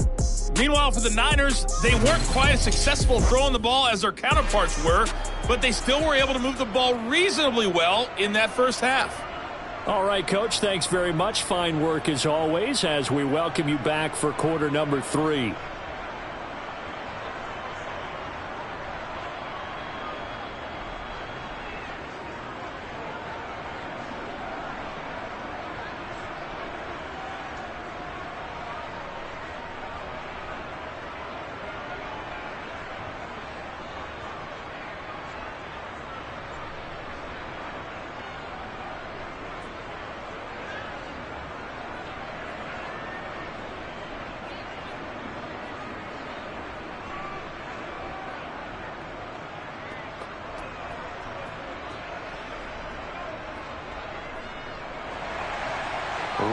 Meanwhile, for the Niners, they weren't quite as successful throwing the ball as their counterparts were, but they still were able to move the ball reasonably well in that first half. All right, Coach, thanks very much. Fine work as always as we welcome you back for quarter number 3.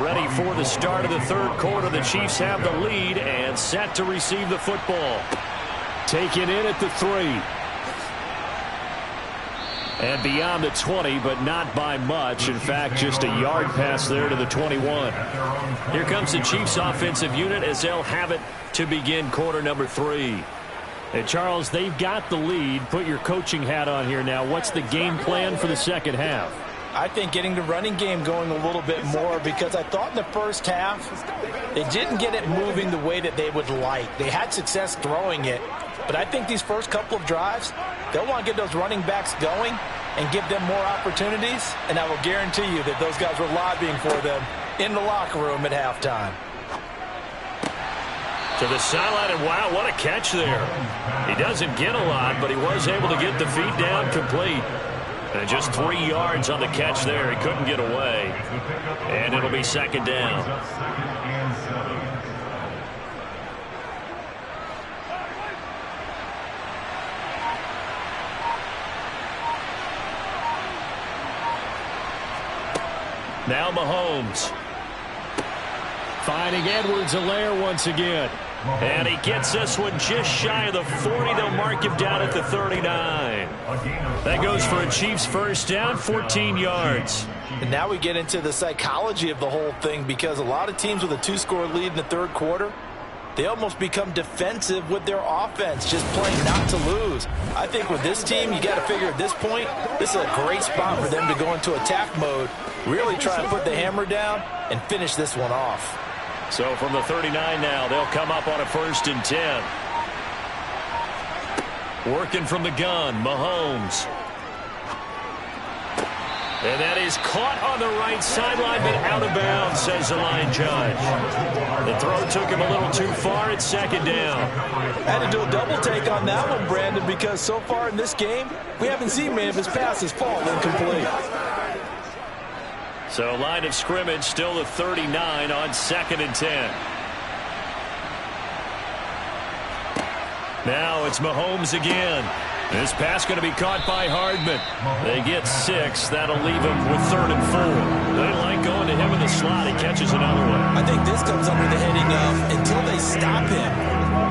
Ready for the start of the third quarter. The Chiefs have the lead and set to receive the football. Taken in at the 3. And beyond the 20, but not by much. In fact, just a yard pass there to the 21. Here comes the Chiefs offensive unit as they'll have it to begin quarter number 3. And Charles, they've got the lead. Put your coaching hat on here now. What's the game plan for the second half? I think getting the running game going a little bit more because I thought in the first half they didn't get it moving the way that they would like. They had success throwing it, but I think these first couple of drives, they'll want to get those running backs going and give them more opportunities, and I will guarantee you that those guys were lobbying for them in the locker room at halftime. To the sideline, and wow, what a catch there. He doesn't get a lot, but he was able to get the feet down complete. And just 3 yards on the catch there. He couldn't get away. And it'll be second down. Now Mahomes. Finding Edwards-Helaire once again. And he gets this one just shy of the 40. They'll mark him down at the 39. That goes for a Chiefs first down, 14 yards. And now we get into the psychology of the whole thing because a lot of teams with a 2-score lead in the third quarter, they almost become defensive with their offense, just playing not to lose. I think with this team, you got to figure at this point, this is a great spot for them to go into attack mode, really try and put the hammer down and finish this one off. So from the 39 now, they'll come up on a 1st and 10. Working from the gun, Mahomes. And that is caught on the right sideline, but out of bounds, says the line judge. The throw took him a little too far. It's second down. Had to do a double take on that one, Brandon, because so far in this game, we haven't seen many of his passes fall incomplete. So line of scrimmage still the 39 on 2nd and 10. Now it's Mahomes again. This pass going to be caught by Hardman. They get 6. That'll leave him with 3rd and 4. They like going to him in the slot. He catches another one. I think this comes under the heading of until they stop him,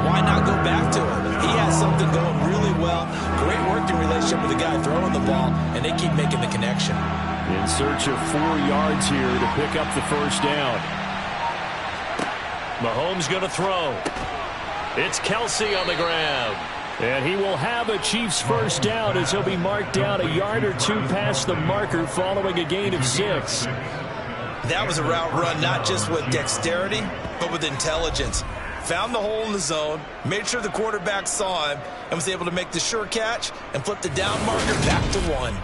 why not go back to him? He has something going really well. Great working relationship with the guy throwing the ball, and they keep making the connection. In search of 4 yards here to pick up the first down. Mahomes going to throw. It's Kelsey on the ground. And he will have a Chiefs first down as he'll be marked down a yard or 2 past the marker following a gain of 6. That was a route run not just with dexterity, but with intelligence. Found the hole in the zone, made sure the quarterback saw him, and was able to make the sure catch and flip the down marker back to 1.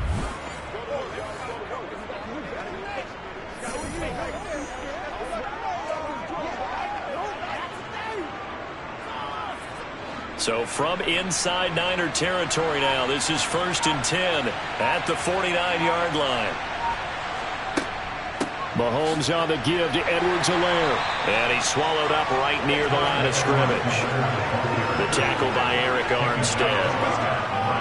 So from inside Niner territory now, this is 1st and 10 at the 49-yard line. Mahomes on the give to Edwards-Helaire. And he's swallowed up right near the line of scrimmage. The tackle by Eric Armstead.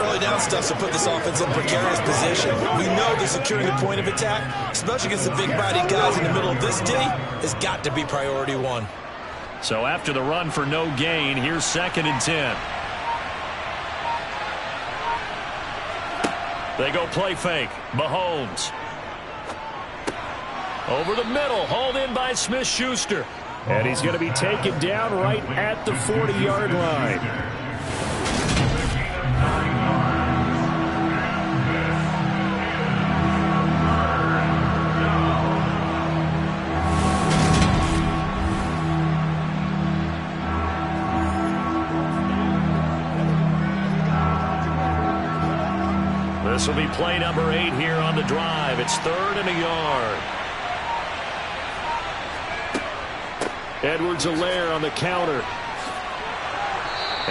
Early down stuff to put this offense in a precarious position. We know that securing the point of attack, especially against the big body guys in the middle of this D, has got to be priority 1. So after the run for no gain, here's 2nd and 10. They go play fake. Mahomes. Over the middle, hauled in by Smith-Schuster. And he's going to be taken down right at the 40-yard line. This will be play number 8 here on the drive. It's 3rd and a yard. Edwards-Helaire on the counter.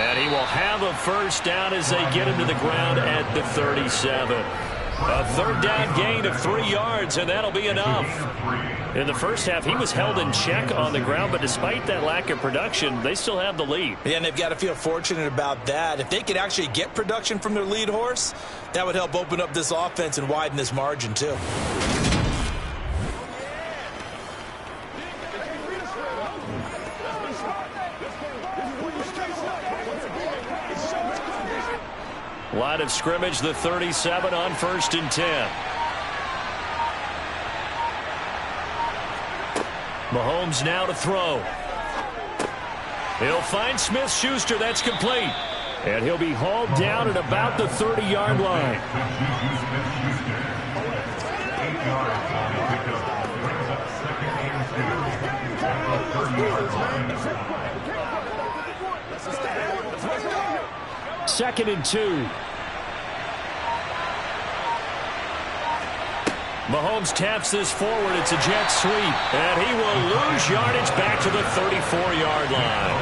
And he will have a first down as they get him to the ground at the 37. A 3rd down gain of 3 yards, and that'll be enough. In the first half, he was held in check on the ground, but despite that lack of production, they still have the lead. Yeah, and they've got to feel fortunate about that. If they could actually get production from their lead horse, that would help open up this offense and widen this margin, too. Line of scrimmage, the 37 on 1st and 10. Mahomes now to throw. He'll find Smith-Schuster. That's complete. And he'll be hauled down at about the 30-yard line. Second and 2. Mahomes taps this forward. It's a jet sweep. And he will lose yardage back to the 34-yard line.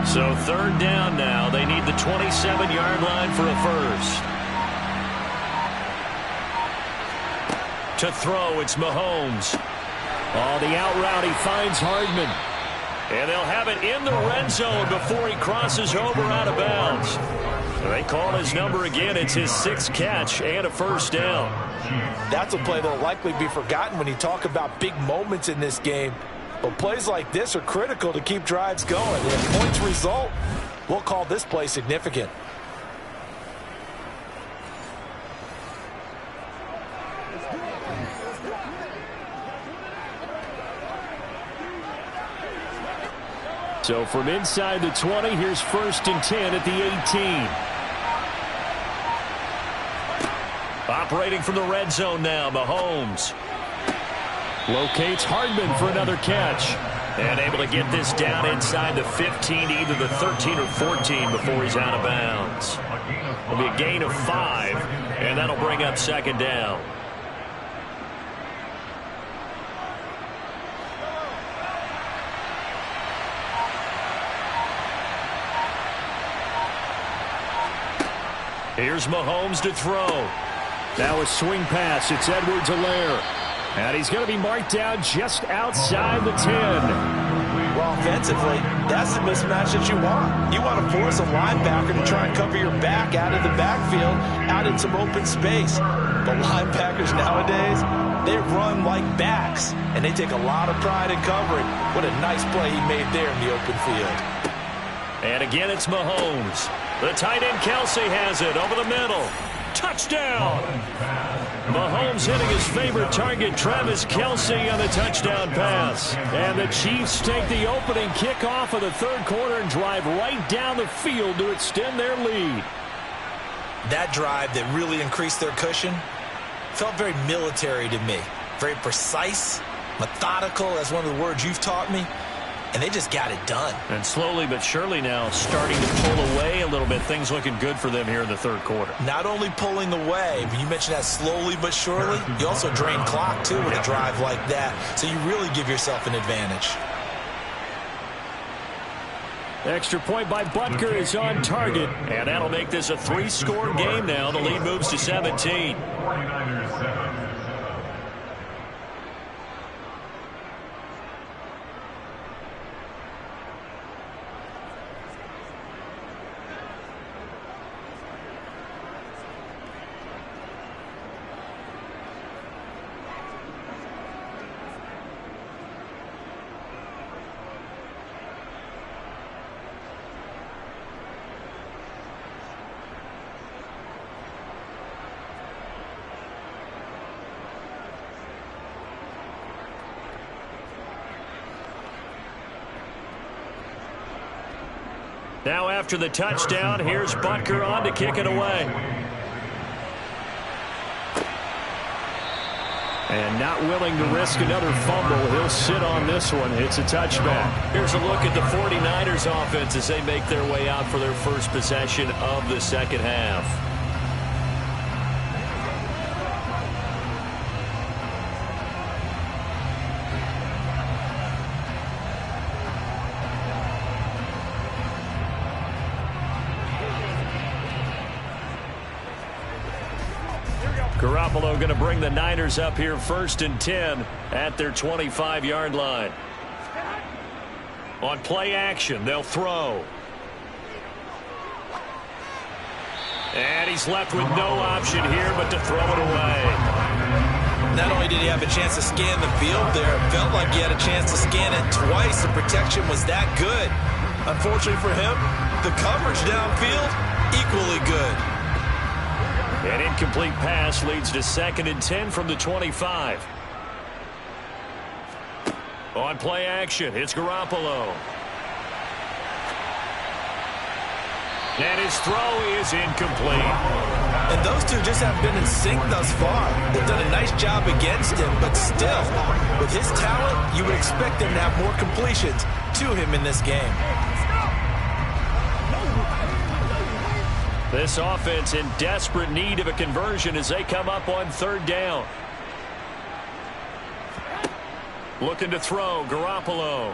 So 3rd down now. They need the 27-yard line for a first. To throw, it's Mahomes. Oh, the out route, he finds Hardman. And they'll have it in the red zone before he crosses over out of bounds. They call his number again. It's his 6th catch and a first down. That's a play that will likely be forgotten when you talk about big moments in this game. But plays like this are critical to keep drives going. And if points result, we'll call this play significant. So from inside the 20, here's 1st and 10 at the 18. Operating from the red zone now, Mahomes. Locates Hardman for another catch. And able to get this down inside the 15, either the 13 or 14 before he's out of bounds. It'll be a gain of 5, and that'll bring up 2nd down. Here's Mahomes to throw. Now a swing pass. It's Edwards-Helaire. And he's going to be marked down just outside the 10. Well, offensively, that's the mismatch that you want. You want to force a linebacker to try and cover your back out of the backfield, out in some open space. But linebackers nowadays, they run like backs, and they take a lot of pride in covering. What a nice play he made there in the open field. And again, it's Mahomes. The tight end Kelsey has it over the middle. Touchdown! Mahomes hitting his favorite target, Travis Kelsey, on the touchdown pass. And the Chiefs take the opening kickoff of the third quarter and drive right down the field to extend their lead. That drive that really increased their cushion felt very military to me. Very precise, methodical, that's one of the words you've taught me. And they just got it done. And slowly but surely now starting to pull away a little bit. Things looking good for them here in the third quarter. Not only pulling away, but you mentioned that slowly but surely. You also drain clock, too, with a drive like that. So you really give yourself an advantage. Extra point by Butker is on target. And that'll make this a 3-score game now. The lead moves to 17. Now after the touchdown, here's Butker on to kick it away. And not willing to risk another fumble. He'll sit on this one. It's a touchback. Here's a look at the 49ers offense as they make their way out for their first possession of the second half. Garoppolo going to bring the Niners up here 1st and 10 at their 25-yard line. On play action, they'll throw. And he's left with no option here but to throw it away. Not only did he have a chance to scan the field there, it felt like he had a chance to scan it twice. The protection was that good. Unfortunately for him, the coverage downfield, equally good. An incomplete pass leads to 2nd and 10 from the 25. On play action, it's Garoppolo. And his throw is incomplete. And those two just haven't been in sync thus far. They've done a nice job against him, but still, with his talent, you would expect them to have more completions to him in this game. This offense in desperate need of a conversion as they come up on 3rd down. Looking to throw, Garoppolo.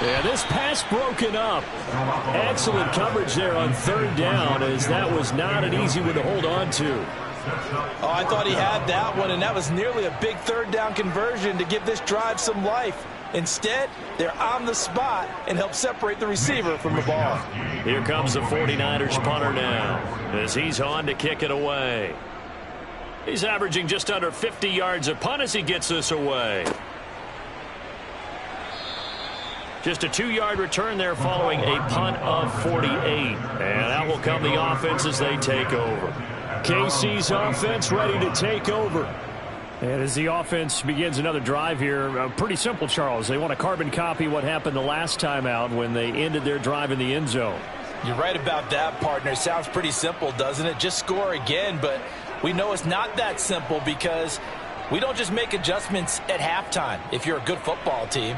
Yeah, this pass broken up. Excellent coverage there on 3rd down, as that was not an easy one to hold on to. Oh, I thought he had that one, and that was nearly a big 3rd down conversion to give this drive some life. Instead, they're on the spot and help separate the receiver from the ball. Here comes the 49ers punter now as he's on to kick it away. He's averaging just under 50 yards a punt as he gets this away. Just a 2-yard return there following a punt of 48. And out will come the offense as they take over. KC's offense ready to take over. And as the offense begins another drive here, pretty simple, Charles. They want to carbon copy what happened the last time out when they ended their drive in the end zone. You're right about that, partner. Sounds pretty simple, doesn't it? Just score again, but we know it's not that simple because we don't just make adjustments at halftime if you're a good football team.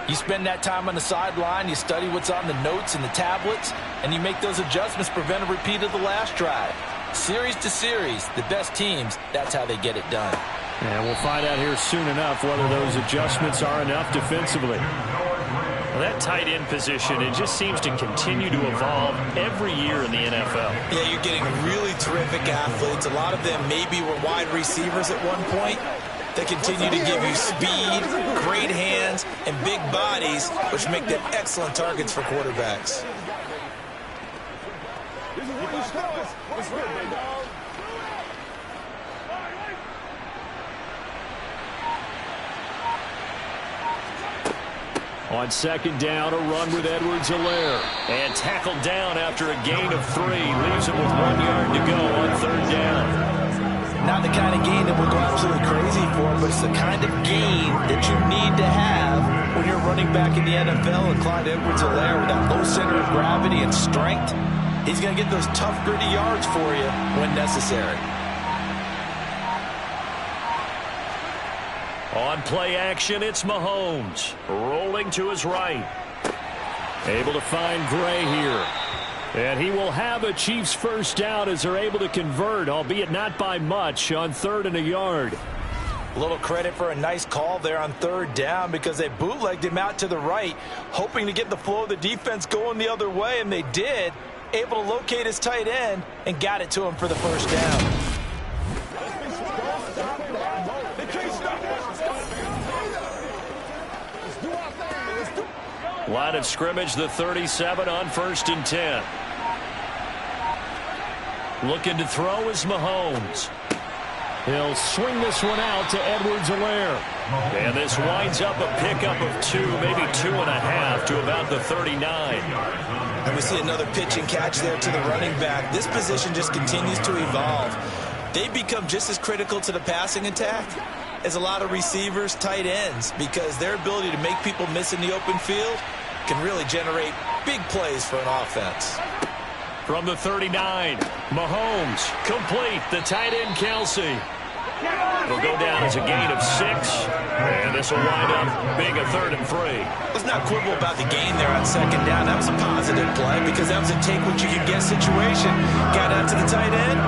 You spend that time on the sideline, you study what's on the notes and the tablets, and you make those adjustments, prevent a repeat of the last drive. Series to series, the best teams, that's how they get it done. And we'll find out here soon enough whether those adjustments are enough defensively. Well, that tight end position, it just seems to continue to evolve every year in the NFL. Yeah, you're getting really terrific athletes. A lot of them maybe were wide receivers at one point. They continue to give you speed, great hands, and big bodies, which make them excellent targets for quarterbacks. On second down, a run with Edwards-Helaire. And tackled down after a gain of 3. Leaves him with 1 yard to go on third down. Not the kind of gain that we'll go absolutely crazy for, but it's the kind of gain that you need to have when you're running back in the NFL. And Clyde Edwards-Helaire, with that low center of gravity and strength, he's going to get those tough, gritty yards for you when necessary. On play action, it's Mahomes. Rolling to his right. Able to find Gray here. And he will have a Chiefs first down as they're able to convert, albeit not by much, on 3rd and a yard. A little credit for a nice call there on third down because they bootlegged him out to the right, hoping to get the flow of the defense going the other way, and they did. Able to locate his tight end and got it to him for the first down. Line of scrimmage, the 37 on 1st and 10. Looking to throw is Mahomes. He'll swing this one out to Edwards-Helaire. And this winds up a pickup of 2, maybe 2.5 to about the 39. And we see another pitch and catch there to the running back. This position just continues to evolve. They become just as critical to the passing attack as a lot of receivers, tight ends, because their ability to make people miss in the open field can really generate big plays for an offense. From the 39, Mahomes complete. The tight end, Kelsey. Will go down as a gain of 6. And this will wind up being a 3rd and 3. Let's not quibble about the gain there on second down. That was a positive play because that was a take-what-you-can-get situation. Got out to the tight end.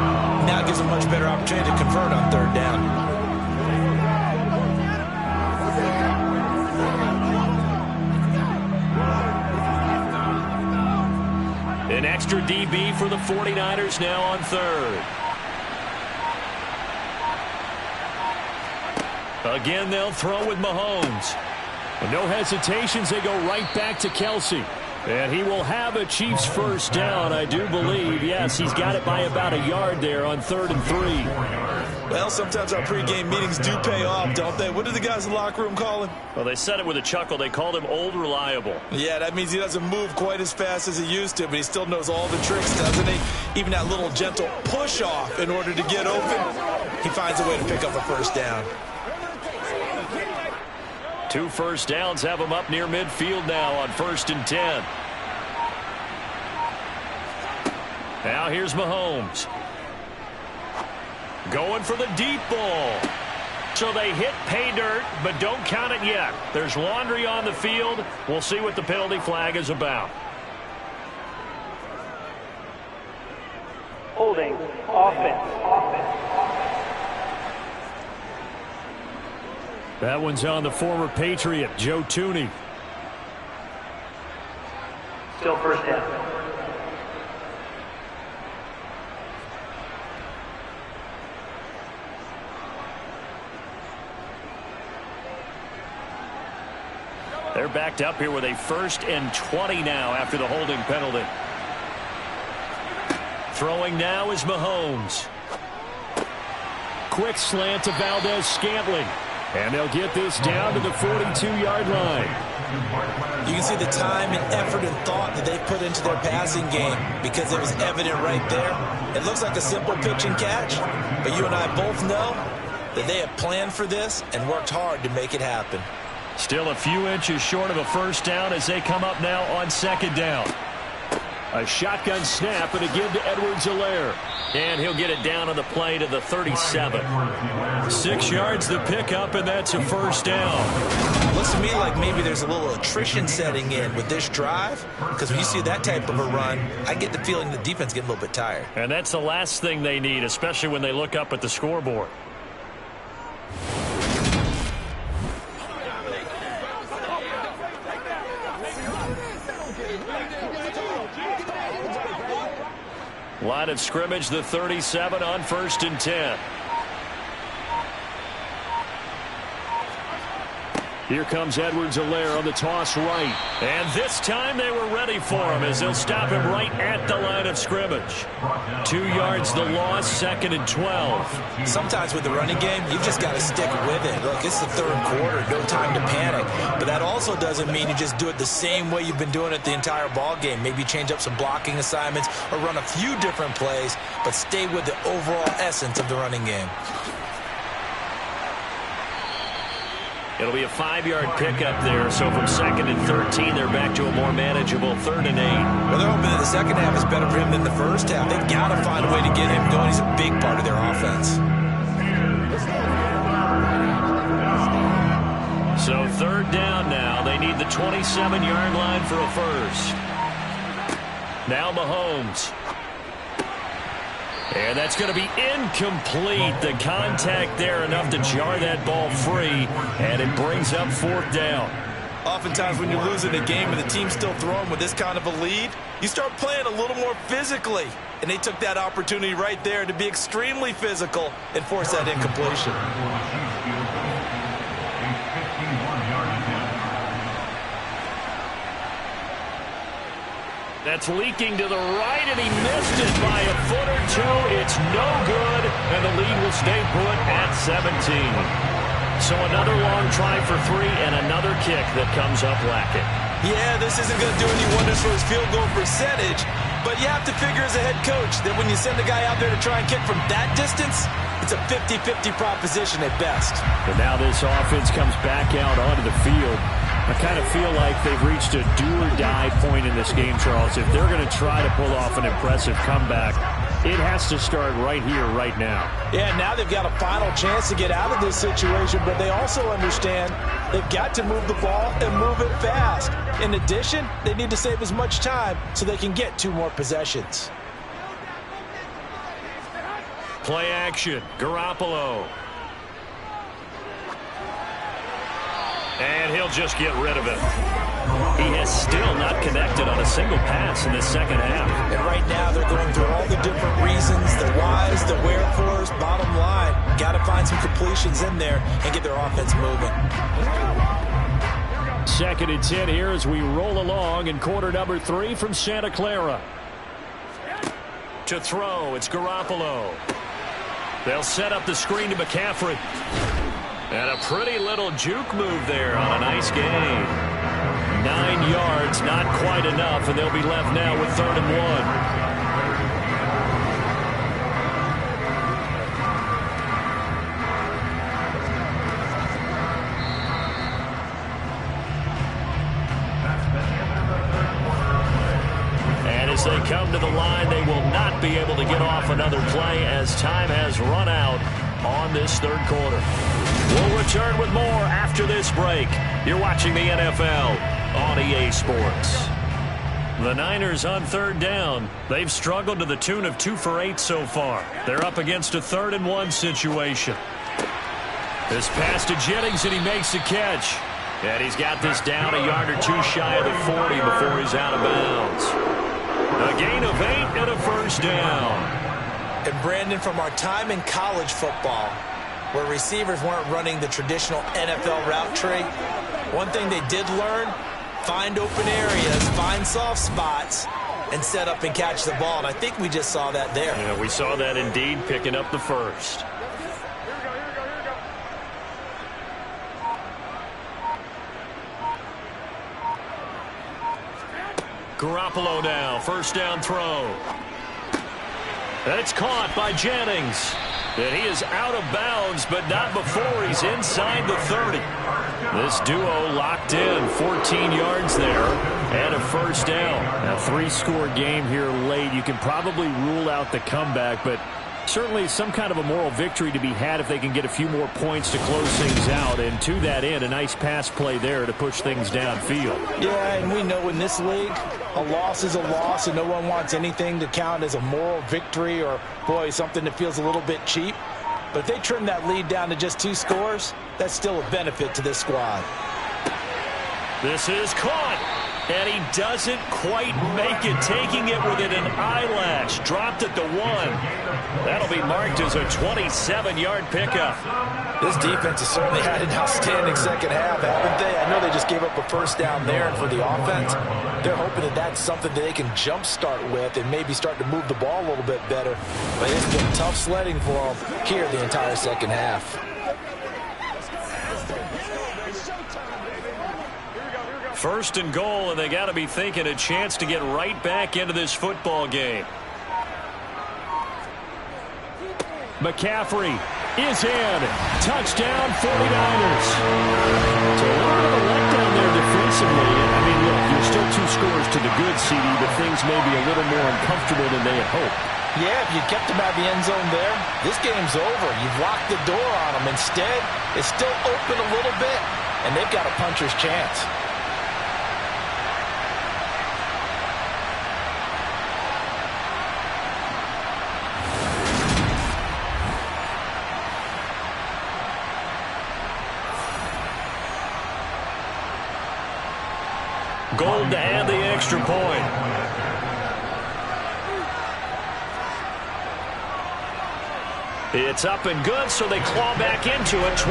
Now gives a much better opportunity to convert on third down. An extra DB for the 49ers now on 3rd. Again, they'll throw with Mahomes. And no hesitations, they go right back to Kelsey. And he will have a Chiefs first down, I do believe. Yes, he's got it by about a yard there on 3rd and 3. Well, sometimes our pregame meetings do pay off, don't they? What do the guys in the locker room call him? Well, they said it with a chuckle. They called him Old Reliable. Yeah, that means he doesn't move quite as fast as he used to, but he still knows all the tricks, doesn't he? Even that little gentle push-off in order to get open. He finds a way to pick up a first down. 2 first downs have him up near midfield now on 1st and 10. Now here's Mahomes. Going for the deep ball. So they hit pay dirt, but don't count it yet. There's laundry on the field. We'll see what the penalty flag is about. Holding offense. That one's on the former Patriot, Joe Tooney. Still first down. They're backed up here with a 1st and 20 now after the holding penalty. Throwing now is Mahomes. Quick slant to Valdez-Scantling. And they'll get this down to the 42-yard line. You can see the time and effort and thought that they put into their passing game because it was evident right there. It looks like a simple pitch and catch, but you and I both know that they have planned for this and worked hard to make it happen. Still a few inches short of a first down as they come up now on 2nd down. A shotgun snap and again to Edwards-Helaire. And he'll get it down on the play to the 37. 6 yards the pickup, and that's a first down. Looks to me like maybe there's a little attrition setting in with this drive, because when you see that type of a run, I get the feeling the defense getting a little bit tired. And that's the last thing they need, especially when they look up at the scoreboard. Line of scrimmage, the 37 on 1st and 10. Here comes Edwards-Helaire on the toss right. And this time they were ready for him as they'll stop him right at the line of scrimmage. 2 yards the loss, 2nd and 12. Sometimes with the running game, you've just got to stick with it. Look, it's the 3rd quarter, no time to panic. But that also doesn't mean you just do it the same way you've been doing it the entire ball game. Maybe change up some blocking assignments or run a few different plays, but stay with the overall essence of the running game. It'll be a 5-yard pickup there, so from 2nd and 13, they're back to a more manageable 3rd and 8. Well, they're hoping that the second half is better for him than the first half. They've got to find a way to get him going. He's a big part of their offense. So 3rd down now. They need the 27-yard line for a first. Now Mahomes. And that's going to be incomplete. The contact there enough to jar that ball free, and it brings up 4th down. Oftentimes when you're losing a game and the team's still throwing with this kind of a lead, you start playing a little more physically. And they took that opportunity right there to be extremely physical and force that incompletion. That's leaking to the right, and he missed it by a foot or two. It's no good, and the lead will stay put at 17. So another long try for 3 and another kick that comes up lacking. Yeah, this isn't going to do any wonders for his field goal percentage, but you have to figure as a head coach that when you send a guy out there to try and kick from that distance, it's a 50-50 proposition at best. And now this offense comes back out onto the field. I kind of feel like they've reached a do-or-die point in this game, Charles. If they're going to try to pull off an impressive comeback, it has to start right here, right now. Yeah, now they've got a final chance to get out of this situation, but they also understand they've got to move the ball and move it fast. In addition, they need to save as much time so they can get 2 more possessions. Play action, Garoppolo. And he'll just get rid of it. He has still not connected on a single pass in the second half. And right now they're going through all the different reasons, the whys, the wherefores. Bottom line, got to find some completions in there and get their offense moving. 2nd and 10 here as we roll along in quarter number 3 from Santa Clara. To throw, it's Garoppolo. They'll set up the screen to McCaffrey. And a pretty little juke move there on a nice gain. 9 yards, not quite enough, and they'll be left now with 3rd and 1. And as they come to the line, they will not be able to get off another play as time has run out on this 3rd quarter. We'll return with more after this break. You're watching the NFL on EA Sports. The Niners on 3rd down. They've struggled to the tune of 2 for 8 so far. They're up against a 3rd and 1 situation. This pass to Jennings, and he makes the catch. And he's got this down a yard or 2 shy of the 40 before he's out of bounds. A gain of 8 and a 1st down. And Brandon, from our time in college football, where receivers weren't running the traditional NFL route tree, one thing they did learn, find open areas, find soft spots, and set up and catch the ball. And I think we just saw that there. Yeah, we saw that indeed, picking up the first. Garoppolo now, 1st down throw. And it's caught by Jennings. And he is out of bounds, but not before he's inside the 30. This duo locked in, 14 yards there, and a 1st down. A 3-score game here late. You can probably rule out the comeback, but certainly some kind of a moral victory to be had if they can get a few more points to close things out. And to that end, a nice pass play there to push things downfield. Yeah, and we know in this league, a loss is a loss, and no one wants anything to count as a moral victory or, boy, something that feels a little bit cheap. But if they trim that lead down to just 2 scores, that's still a benefit to this squad. This is caught. And he doesn't quite make it, taking it within an eyelash. Dropped at the 1. That'll be marked as a 27-yard pickup. This defense has certainly had an outstanding second half, haven't they? I know they just gave up a first down there, and for the offense, they're hoping that that's something that they can jumpstart with and maybe start to move the ball a little bit better. But it's been tough sledding for them here the entire second half. First and goal, and they got to be thinking a chance to get right back into this football game. McCaffrey is in. Touchdown, 49ers. So a little bit of a letdown there defensively. I mean, look, you're still 2 scores to the good, CD, but things may be a little more uncomfortable than they had hoped. Yeah, if you kept them out of the end zone there, this game's over. You've locked the door on them. Instead, it's still open a little bit, and they've got a puncher's chance. Gold to add the extra point. It's up and good, so they claw back into it. 24-14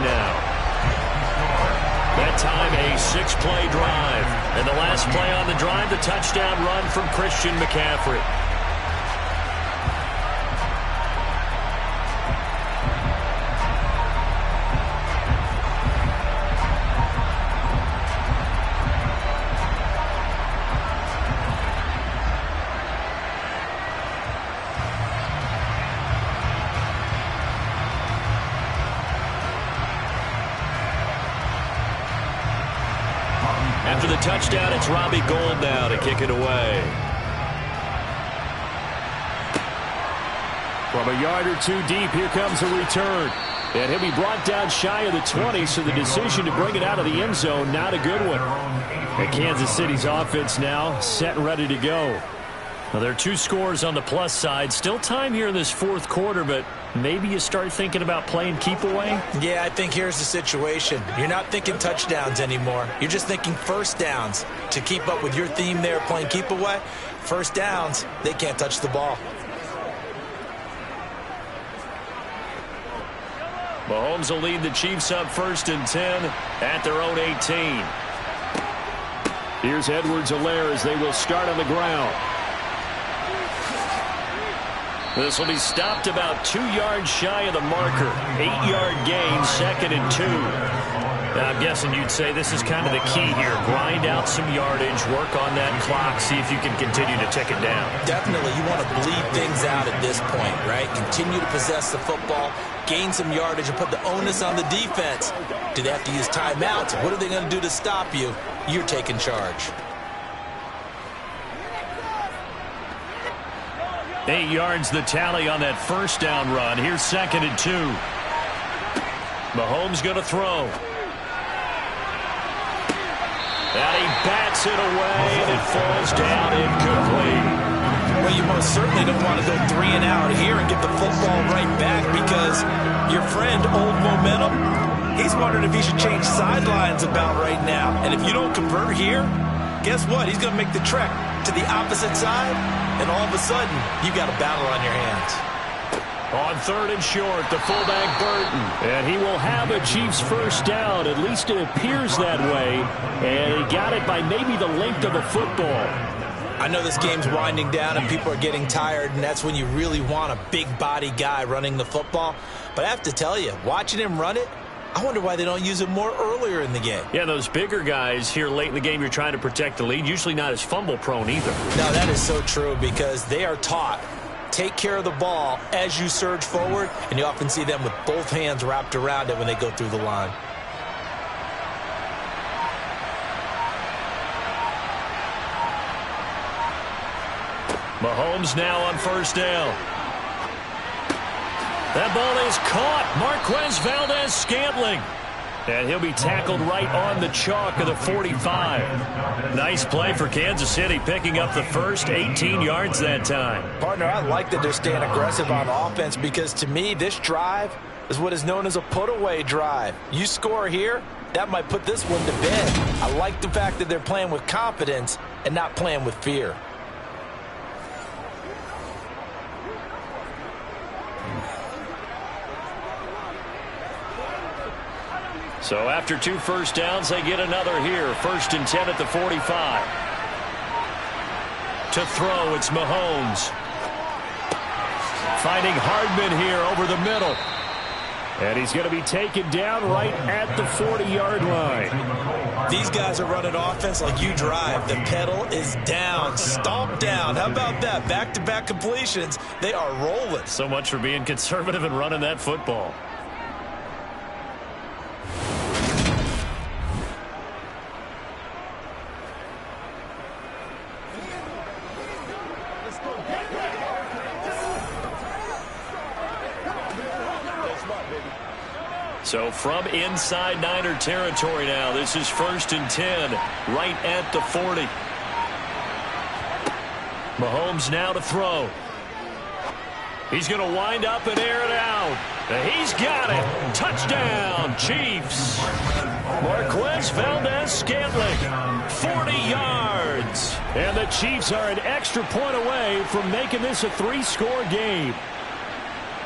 now. That time a 6-play drive. And the last play on the drive, the touchdown run from Christian McCaffrey. After the touchdown, it's Robbie Gould now to kick it away. From a yard or 2 deep, here comes a return. And he'll be brought down shy of the 20, so the decision to bring it out of the end zone, not a good one. And Kansas City's offense now set and ready to go. Well, there are 2 scores on the plus side. Still time here in this 4th quarter, but maybe you start thinking about playing keep away? Yeah, I think here's the situation. You're not thinking touchdowns anymore. You're just thinking first downs. To keep up with your theme there, playing keep away, first downs, they can't touch the ball. Mahomes will lead the Chiefs up 1st and 10 at their own 18. Here's Edwards-Helaire as they will start on the ground. This will be stopped about 2 yards shy of the marker. 8-yard gain, 2nd and 2. Now, I'm guessing you'd say this is kind of the key here. Grind out some yardage, work on that clock, see if you can continue to tick it down. Definitely, you want to bleed things out at this point, right? Continue to possess the football, gain some yardage, and put the onus on the defense. Do they have to use timeouts? What are they going to do to stop you? You're taking charge. 8 yards the tally on that first down run. Here's 2nd and 2. Mahomes going to throw. And he bats it away, and it falls down incomplete. Well, you most certainly don't want to go 3 and out here and get the football right back, because your friend, Old Momentum, he's wondering if he should change sidelines about right now. And if you don't convert here, guess what? He's going to make the trek to the opposite side, and all of a sudden, you got a battle on your hands. On 3rd and short, the fullback Burton. And he will have a Chiefs first down. At least it appears that way. And he got it by maybe the length of a football. I know this game's winding down and people are getting tired, and that's when you really want a big body guy running the football. But I have to tell you, watching him run it, I wonder why they don't use him more earlier in the game. Yeah, those bigger guys here late in the game, you're trying to protect the lead, usually not as fumble prone either. No, that is so true, because they are taught, take care of the ball as you surge forward, and you often see them with both hands wrapped around it when they go through the line. Mahomes now on first down. That ball is caught. Marquez Valdez-Scantling. And he'll be tackled right on the chalk of the 45. Nice play for Kansas City, picking up the first 18 yards that time. Partner, I like that they're staying aggressive on offense, because to me, this drive is what is known as a put-away drive. You score here, that might put this one to bed. I like the fact that they're playing with confidence and not playing with fear. So after 2 first downs, they get another here. 1st and 10 at the 45. To throw, it's Mahomes. Finding Hardman here over the middle. And he's going to be taken down right at the 40-yard line. These guys are running offense like you drive. The pedal is down, stomp down. How about that? Back-to-back completions. They are rolling. So much for being conservative and running that football. So from inside Niner territory now, this is 1st and 10, right at the 40. Mahomes now to throw. He's going to wind up and air it out. He's got it. Touchdown, Chiefs. Marquez Valdez-Scantling, 40 yards. And the Chiefs are an extra point away from making this a 3-score game.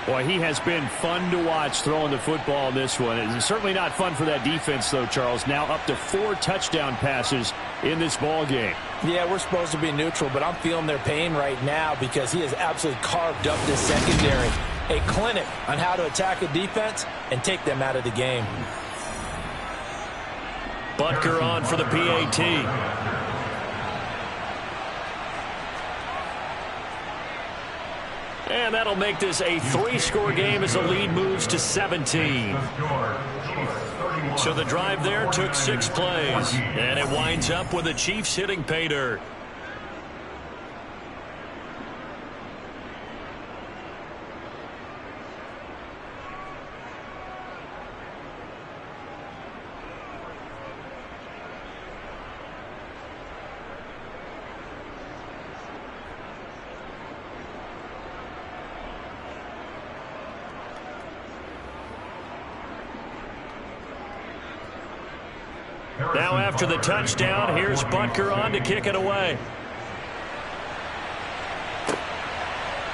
Boy, he has been fun to watch throwing the football in this one. It's certainly not fun for that defense, though, Charles. Now up to 4 touchdown passes in this ball game. Yeah, we're supposed to be neutral, but I'm feeling their pain right now because he has absolutely carved up this secondary. A clinic on how to attack a defense and take them out of the game. Butker on for the PAT. And that'll make this a 3-score game as the lead moves to 17. So the drive there took 6 plays. And it winds up with the Chiefs hitting pay dirt. Now after the touchdown, here's Butker on to kick it away.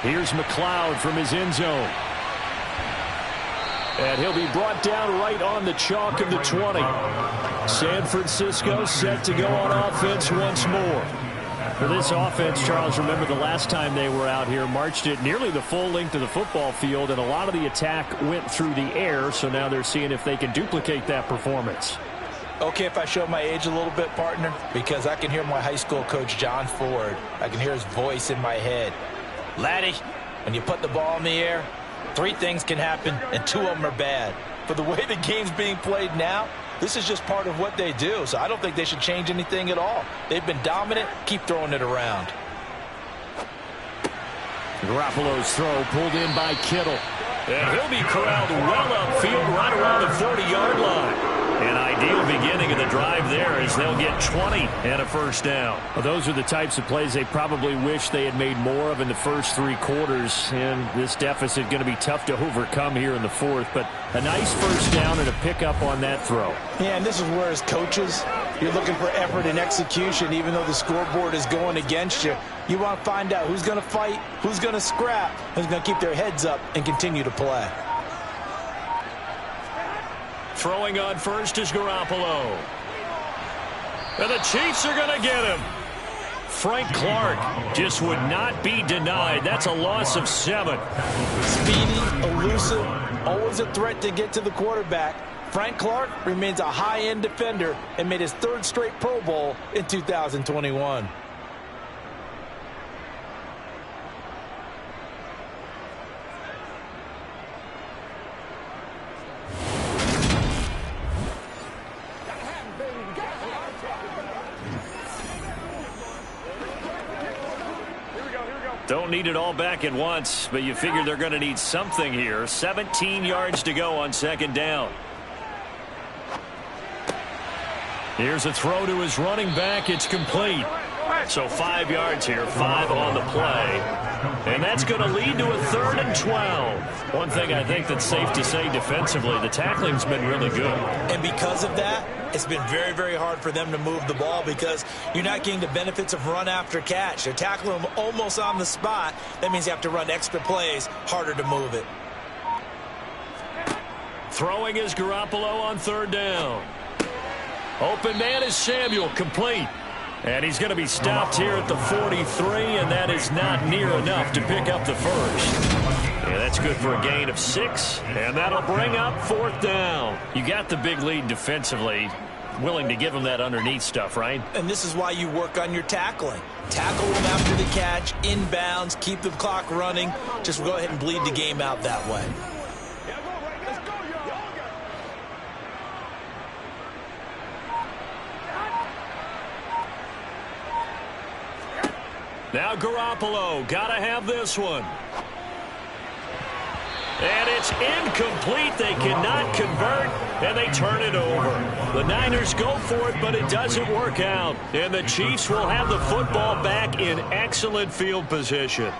Here's McLeod from his end zone. And he'll be brought down right on the chalk of the 20. San Francisco set to go on offense once more. For this offense, Charles, remember the last time they were out here, marched it nearly the full length of the football field, and a lot of the attack went through the air, so now they're seeing if they can duplicate that performance. Okay, if I show my age a little bit, partner, because I can hear my high school coach, John Ford. I can hear his voice in my head. Laddie, when you put the ball in the air, 3 things can happen, and 2 of them are bad. But the way the game's being played now, this is just part of what they do, so I don't think they should change anything at all. They've been dominant. Keep throwing it around. Garoppolo's throw pulled in by Kittle. And he'll be corralled well upfield right around the 40-yard line. An ideal beginning of the drive there as they'll get 20 and a first down. Well, those are the types of plays they probably wish they had made more of in the first 3 quarters. And this deficit going to be tough to overcome here in the 4th. But a nice first down and a pickup on that throw. Yeah, and this is where as coaches, you're looking for effort and execution. Even though the scoreboard is going against you, you want to find out who's going to fight, who's going to scrap, who's going to keep their heads up and continue to play. Throwing on first is Garoppolo. And the Chiefs are going to get him. Frank Clark just would not be denied. That's a loss of 7. Speedy, elusive, always a threat to get to the quarterback. Frank Clark remains a high-end defender and made his 3rd straight Pro Bowl in 2021. Don't need it all back at once, but you figure they're going to need something here. 17 yards to go on 2nd down. Here's a throw to his running back. It's complete. So 5 yards here, 5 on the play. And that's going to lead to a 3rd and 12. One thing I think that's safe to say defensively, the tackling's been really good. And because of that, it's been very, very hard for them to move the ball because you're not getting the benefits of run after catch. They're tackling them almost on the spot. That means you have to run extra plays, harder to move it. Throwing is Garoppolo on 3rd down. Open man is Samuel, complete. And he's going to be stopped here at the 43, and that is not near enough to pick up the first. Yeah, that's good for a gain of 6, and that'll bring up 4th down. You got the big lead defensively, willing to give them that underneath stuff, right? And this is why you work on your tackling. Tackle them after the catch, inbounds, keep the clock running. Just go ahead and bleed the game out that way. Now Garoppolo, gotta have this one. And it's incomplete. They cannot convert, and they turn it over. The Niners go for it, but it doesn't work out. And the Chiefs will have the football back in excellent field position.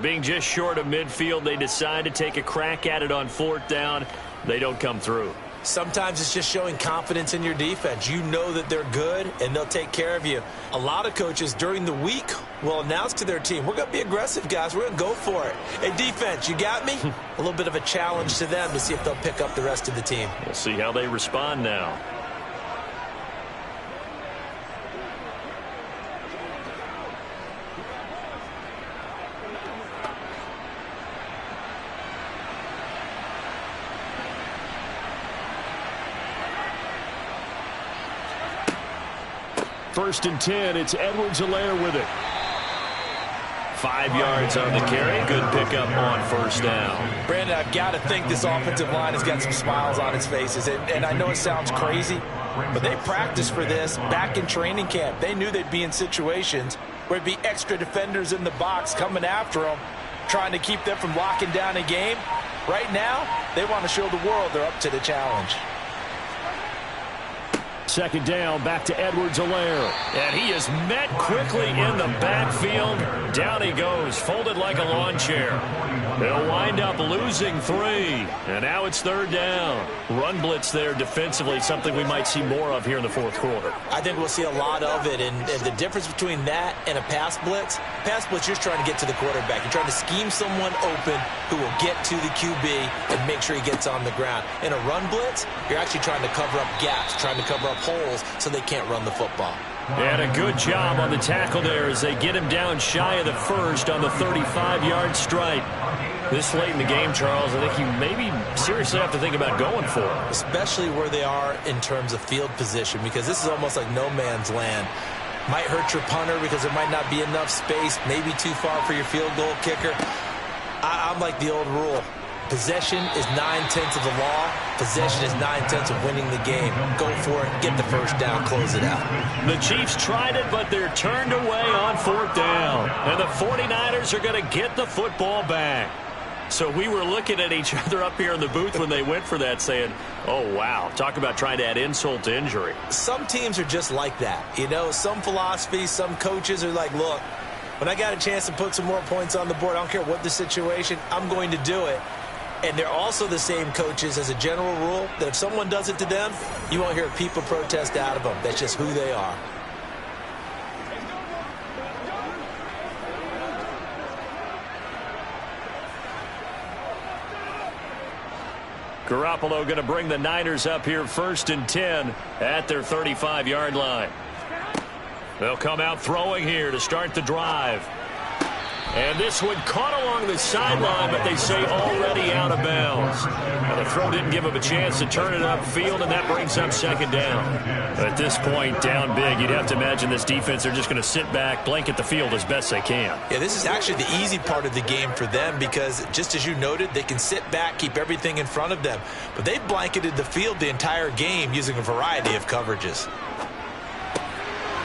Being just short of midfield, they decide to take a crack at it on 4th down. They don't come through. Sometimes it's just showing confidence in your defense. You know that they're good, and they'll take care of you. A lot of coaches during the week will announce to their team, we're going to be aggressive, guys. We're going to go for it. Hey, defense, you got me? A little bit of a challenge to them to see if they'll pick up the rest of the team. We'll see how they respond now. First and 10, it's Edwards-Helaire with it. 5 yards on the carry. Good pickup on 1st down. Brandon, I've got to think this offensive line has got some smiles on its faces. And I know it sounds crazy, but they practiced for this back in training camp. They knew they'd be in situations where it'd be extra defenders in the box coming after them, trying to keep them from locking down a game. Right now, they want to show the world they're up to the challenge. 2nd down, back to Edwards-Helaire. And he is met quickly in the backfield. Down he goes, folded like a lawn chair. They'll wind up losing 3. And now it's 3rd down. Run blitz there defensively, something we might see more of here in the 4th quarter. I think we'll see a lot of it. And the difference between that and a pass blitz, you're just trying to get to the quarterback. You're trying to scheme someone open who will get to the QB and make sure he gets on the ground. In a run blitz, you're actually trying to cover up gaps, trying to cover up holes so they can't run the football. And a good job on the tackle there as they get him down shy of the first on the 35-yard stripe. This late in the game, Charles, I think you maybe seriously have to think about going for it. Especially where they are in terms of field position, because this is almost like no man's land. Might hurt your punter because there might not be enough space, maybe too far for your field goal kicker. I'm like the old rule. Possession is 9/10 of the law. Possession is 9/10 of winning the game. Go for it, get the first down, close it out. The Chiefs tried it, but they're turned away on 4th down. And the 49ers are going to get the football back. So we were looking at each other up here in the booth when they went for that saying, oh, wow, talk about trying to add insult to injury. Some teams are just like that. You know, some philosophies, some coaches are like, look, when I got a chance to put some more points on the board, I don't care what the situation, I'm going to do it. And they're also the same coaches as a general rule that if someone does it to them, you won't hear people protest out of them. That's just who they are. Garoppolo going to bring the Niners up here 1st and 10 at their 35-yard line. They'll come out throwing here to start the drive. And this one caught along the sideline, but they say already out of bounds. Now, the throw didn't give him a chance to turn it upfield, and that brings up 2nd down. At this point, down big, you'd have to imagine this defense, they're just going to sit back, blanket the field as best they can. Yeah, this is actually the easy part of the game for them because, just as you noted, they can sit back, keep everything in front of them. But they've blanketed the field the entire game using a variety of coverages.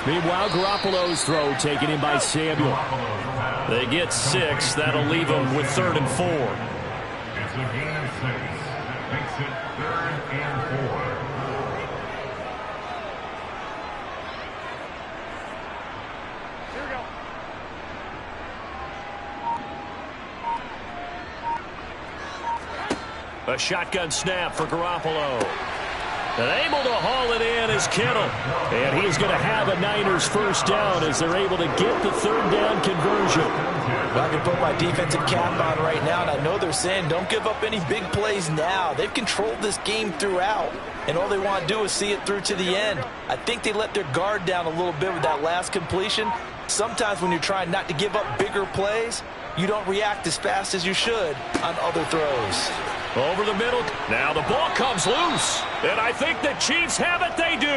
Meanwhile, Garoppolo's throw taken in by Samuel. They get 6. That'll leave them with 3rd and 4. It's a gain of 6. Makes it 3rd and 4. A shotgun snap for Garoppolo. And able to haul it in is Kittle. And he's going to have a Niners first down as they're able to get the third down conversion. Well, I can put my defensive cap on right now, and I know they're saying don't give up any big plays now. They've controlled this game throughout, and all they want to do is see it through to the end. I think they let their guard down a little bit with that last completion. Sometimes when you're trying not to give up bigger plays, you don't react as fast as you should on other throws. Over the middle. Now the ball comes loose. And I think the Chiefs have it. They do.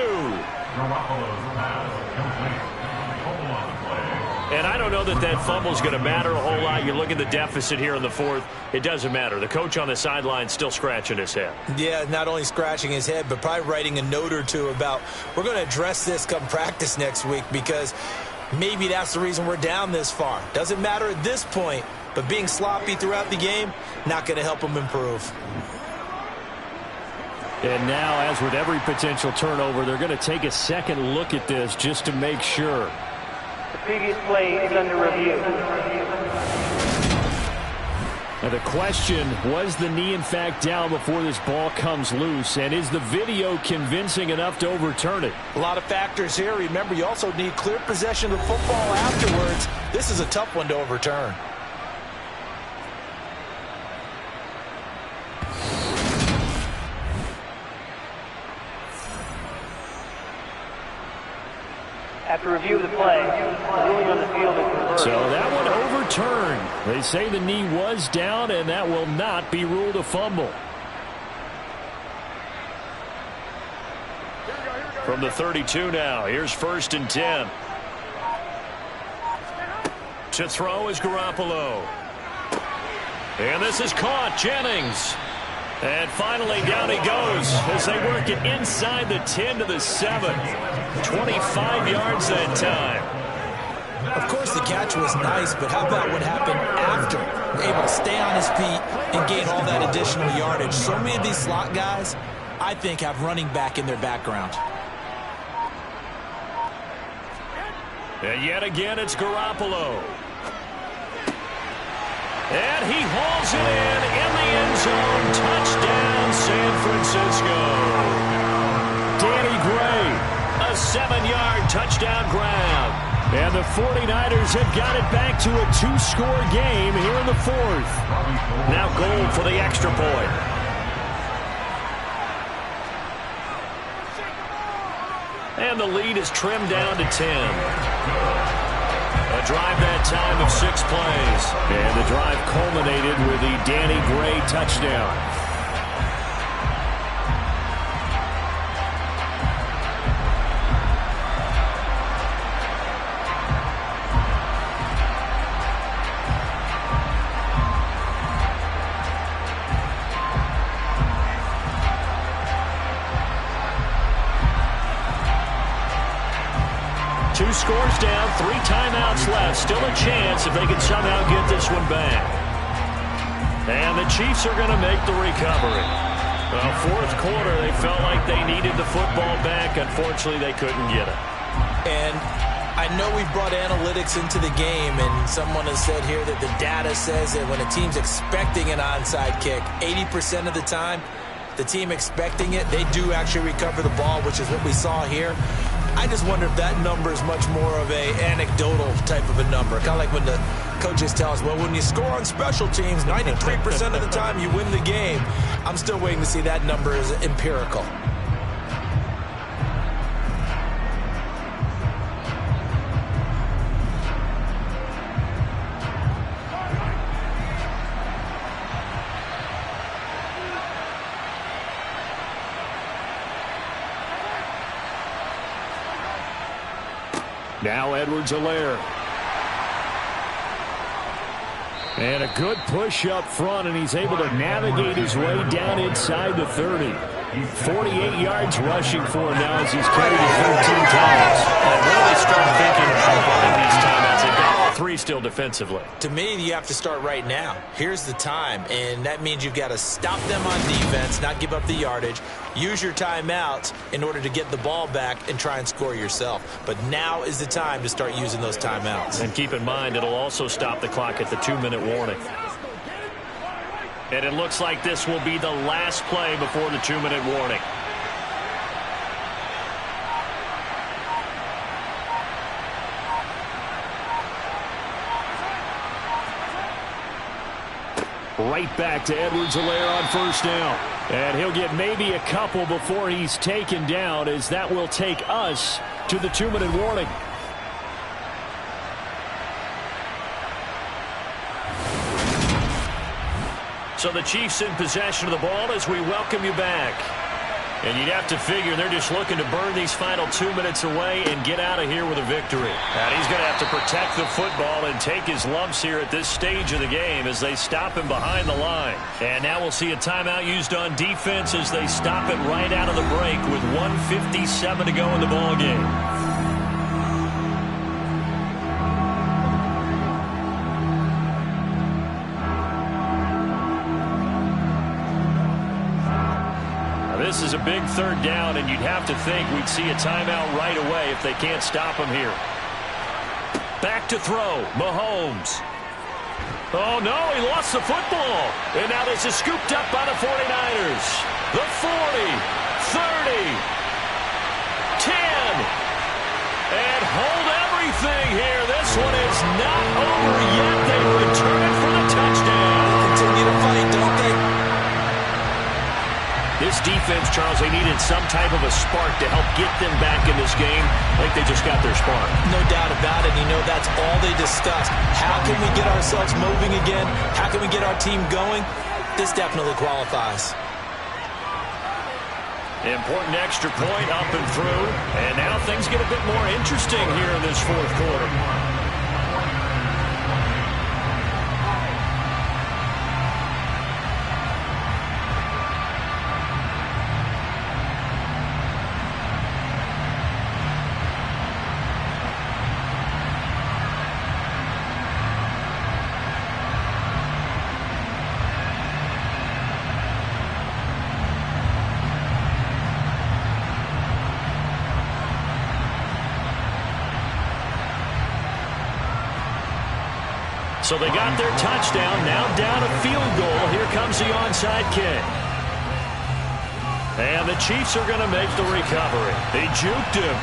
And I don't know that fumble is going to matter a whole lot. You look at the deficit here in the fourth. It doesn't matter. The coach on the sideline still scratching his head. Yeah, not only scratching his head, but probably writing a note or two about we're going to address this come practice next week because maybe that's the reason we're down this far. Doesn't matter at this point. But being sloppy throughout the game, not going to help them improve. And now, as with every potential turnover, they're going to take a second look at this just to make sure. The previous play is under review. Now the question, was the knee in fact down before this ball comes loose? And is the video convincing enough to overturn it? A lot of factors here. Remember, you also need clear possession of the football afterwards. This is a tough one to overturn. After review of the play, ruling on the field is reversed. So that one overturned. They say the knee was down, and that will not be ruled a fumble. From the 32 now, here's 1st and 10. To throw is Garoppolo. And this is caught. Jennings. And finally down he goes as they work it inside the 10 to the 7. 25 yards that time. Of course, the catch was nice, but how about what happened after? Able to stay on his feet and gain all that additional yardage. So many of these slot guys, I think, have running back in their background. And yet again, it's Garoppolo. And he hauls it in the end zone. Touchdown, San Francisco. Danny Gray, a 7-yard touchdown grab. And the 49ers have got it back to a 2-score game here in the fourth. Now goal for the extra point. And the lead is trimmed down to 10. A drive that time of 6 plays. And the drive culminated with the Danny Gray touchdown. Two scores down, 3 timeouts left. Still a chance if they can somehow get this one back. And the Chiefs are going to make the recovery. Well, fourth quarter, they felt like they needed the football back. Unfortunately, they couldn't get it. And I know we've brought analytics into the game, and someone has said here that the data says that when a team's expecting an onside kick, 80% of the time, the team expecting it, they do actually recover the ball, which is what we saw here. I just wonder if that number is much more of a anecdotal type of a number. Kind of like when the coaches tell us, well, when you score on special teams, 93% of the time you win the game. I'm still waiting to see that number as empirical. Now Edwards-Helaire. And a good push up front, and he's able to navigate his way down inside the 30. 48 yards rushing for him now as he's carried it 13 times. And really start thinking about these timeouts. They've got all 3 still defensively. To me, you have to start right now. Here's the time, and that means you've got to stop them on defense, not give up the yardage. Use your timeouts in order to get the ball back and try and score yourself. But now is the time to start using those timeouts. And keep in mind, it'll also stop the clock at the 2-minute warning. And it looks like this will be the last play before the 2-minute warning. Right back to Edwards-Helaire on first down. And he'll get maybe a couple before he's taken down, as that will take us to the 2-minute warning. So the Chiefs in possession of the ball as we welcome you back. And you'd have to figure they're just looking to burn these final 2 minutes away and get out of here with a victory. And he's going to have to protect the football and take his lumps here at this stage of the game as they stop him behind the line. And now we'll see a timeout used on defense as they stop it right out of the break with 1:57 to go in the ball game. This is a big third down, and you'd have to think we'd see a timeout right away if they can't stop him here. Back to throw, Mahomes. Oh, no, he lost the football. And now this is scooped up by the 49ers. The 40, 30, 10. And hold everything here. This one is not over yet. They return it for the touchdown. Continue to fight, don't they? This defense, Charles, they needed some type of a spark to help get them back in this game. I think they just got their spark. No doubt about it. You know, that's all they discussed. How can we get ourselves moving again? How can we get our team going? This definitely qualifies. Important extra point up and through. And now things get a bit more interesting here in this fourth quarter. So they got their touchdown, now down a field goal. Here comes the onside kick. And the Chiefs are going to make the recovery. They juked him.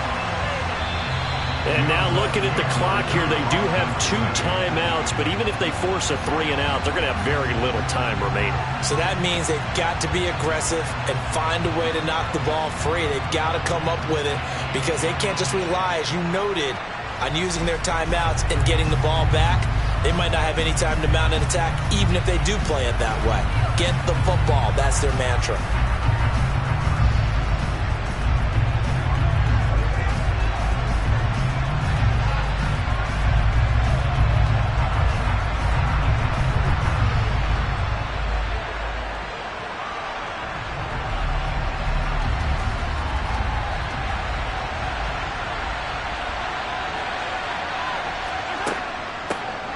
And now looking at the clock here, they do have 2 timeouts, but even if they force a 3-and-out, they're going to have very little time remaining. So that means they've got to be aggressive and find a way to knock the ball free. They've got to come up with it because they can't just rely, as you noted, on using their timeouts and getting the ball back. They might not have any time to mount an attack, even if they do play it that way. Get the football. That's their mantra.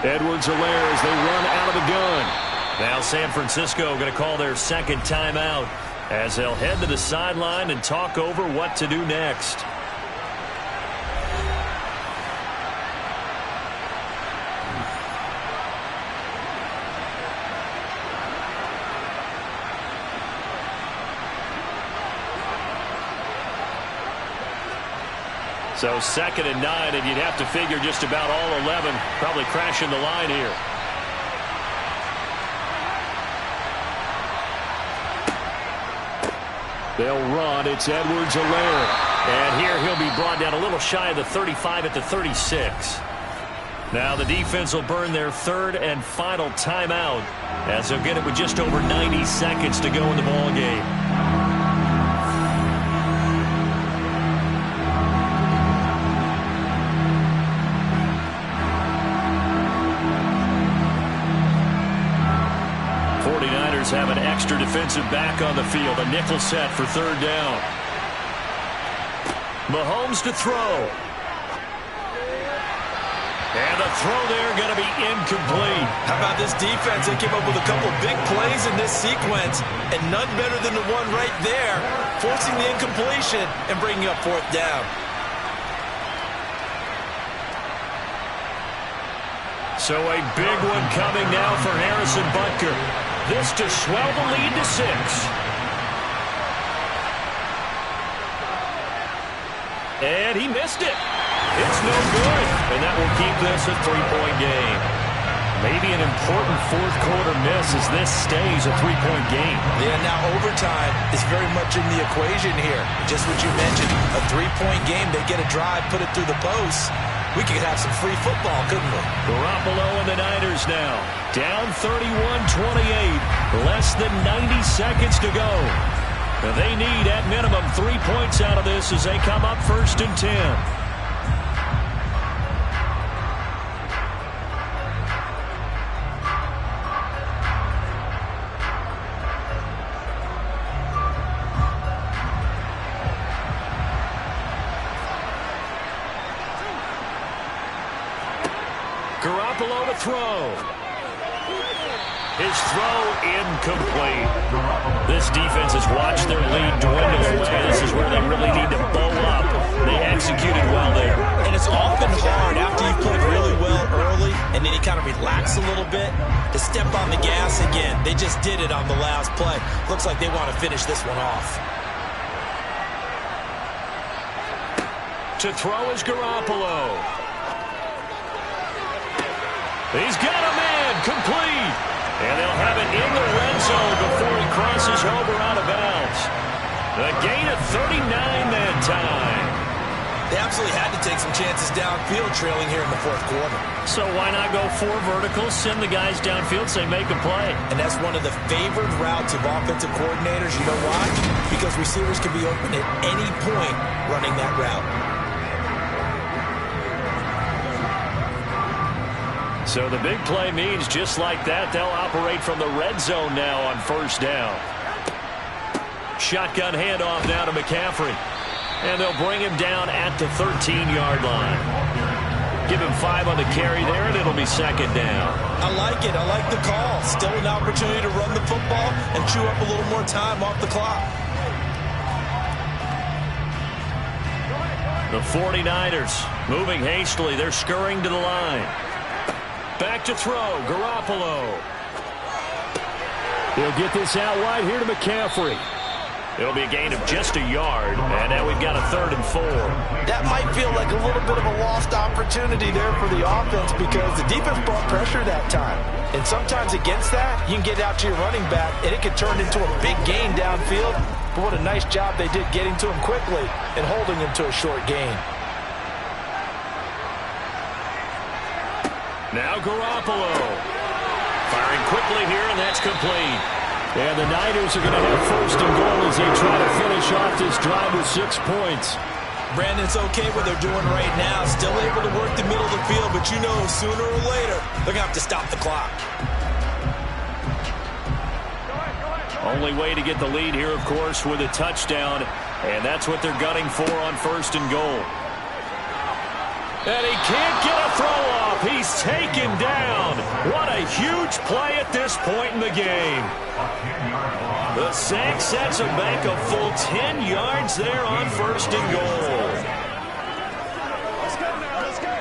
Edwards-Helaire as they run out of the gun. Now San Francisco going to call their second timeout as they'll head to the sideline and talk over what to do next. So 2nd and 9, and you'd have to figure just about all 11 probably crashing the line here. They'll run. It's Edwards-Helaire. And here he'll be brought down a little shy of the 35 at the 36. Now the defense will burn their 3rd and final timeout as they'll get it with just over 90 seconds to go in the ball game. Have an extra defensive back on the field. A nickel set for 3rd down. Mahomes to throw. And the throw there going to be incomplete. How about this defense? They came up with a couple of big plays in this sequence, and none better than the one right there, forcing the incompletion and bringing up 4th down. So a big one coming now for Harrison Butker. This to swell the lead to 6. And he missed it. It's no good. And that will keep this a 3-point game. Maybe an important fourth-quarter miss as this stays a 3-point game. Yeah, now overtime is very much in the equation here. Just what you mentioned, a 3-point game. They get a drive, put it through the post. We could have some free football, couldn't we? Garoppolo and the Niners now. Down 31-28. Less than 90 seconds to go. They need, at minimum, 3 points out of this as they come up 1st and 10. Garoppolo to throw. His throw incomplete. This defense has watched their lead dwindle away. This is where they really need to bow up. They executed well there. And it's often hard after you played really well early and then you kind of relax a little bit to step on the gas again. They just did it on the last play. Looks like they want to finish this one off. To throw is Garoppolo. He's got a man, complete. And they'll have it in the red zone before he crosses over out of bounds. A gain of 39 that time. They absolutely had to take some chances downfield trailing here in the fourth quarter. So why not go 4 verticals, send the guys downfield, say make a play. And that's one of the favored routes of offensive coordinators. You know why? Because receivers can be open at any point running that route. So the big play means just like that, they'll operate from the red zone now on 1st down. Shotgun handoff now to McCaffrey. And they'll bring him down at the 13-yard line. Give him 5 on the carry there, and it'll be 2nd down. I like it. I like the call. Still an opportunity to run the football and chew up a little more time off the clock. The 49ers moving hastily. They're scurrying to the line. Back to throw, Garoppolo. He'll get this out wide here to McCaffrey. It'll be a gain of just a yard, and now we've got a 3rd and 4. That might feel like a little bit of a lost opportunity there for the offense because the defense brought pressure that time. And sometimes against that, you can get out to your running back, and it can turn into a big gain downfield. But what a nice job they did getting to him quickly and holding him to a short gain. Now Garoppolo. Firing quickly here, and that's complete. And the Niners are going to have 1st and goal as they try to finish off this drive with 6 points. Brandon, it's okay what they're doing right now. Still able to work the middle of the field, but you know sooner or later they're going to have to stop the clock. Only way to get the lead here, of course, with a touchdown. And that's what they're gunning for on 1st and goal. And he can't get a throw off. He's taken down. What a huge play at this point in the game. The sack sets him back a full 10 yards there on 1st and goal. Let's go now. Let's go.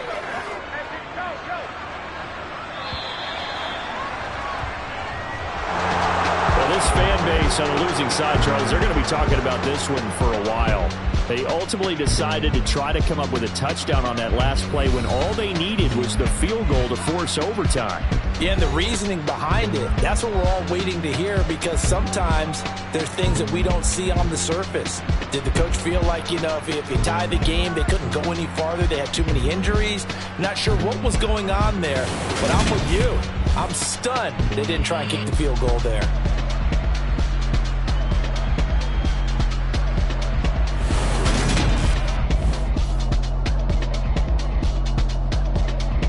Well, this fan base on the losing side, Charles, they're going to be talking about this one for a while. They ultimately decided to try to come up with a touchdown on that last play when all they needed was the field goal to force overtime. Yeah, and the reasoning behind it, that's what we're all waiting to hear because sometimes there's things that we don't see on the surface. Did the coach feel like, you know, if you tie the game, they couldn't go any farther, they had too many injuries? Not sure what was going on there, but I'm with you. I'm stunned they didn't try and kick the field goal there.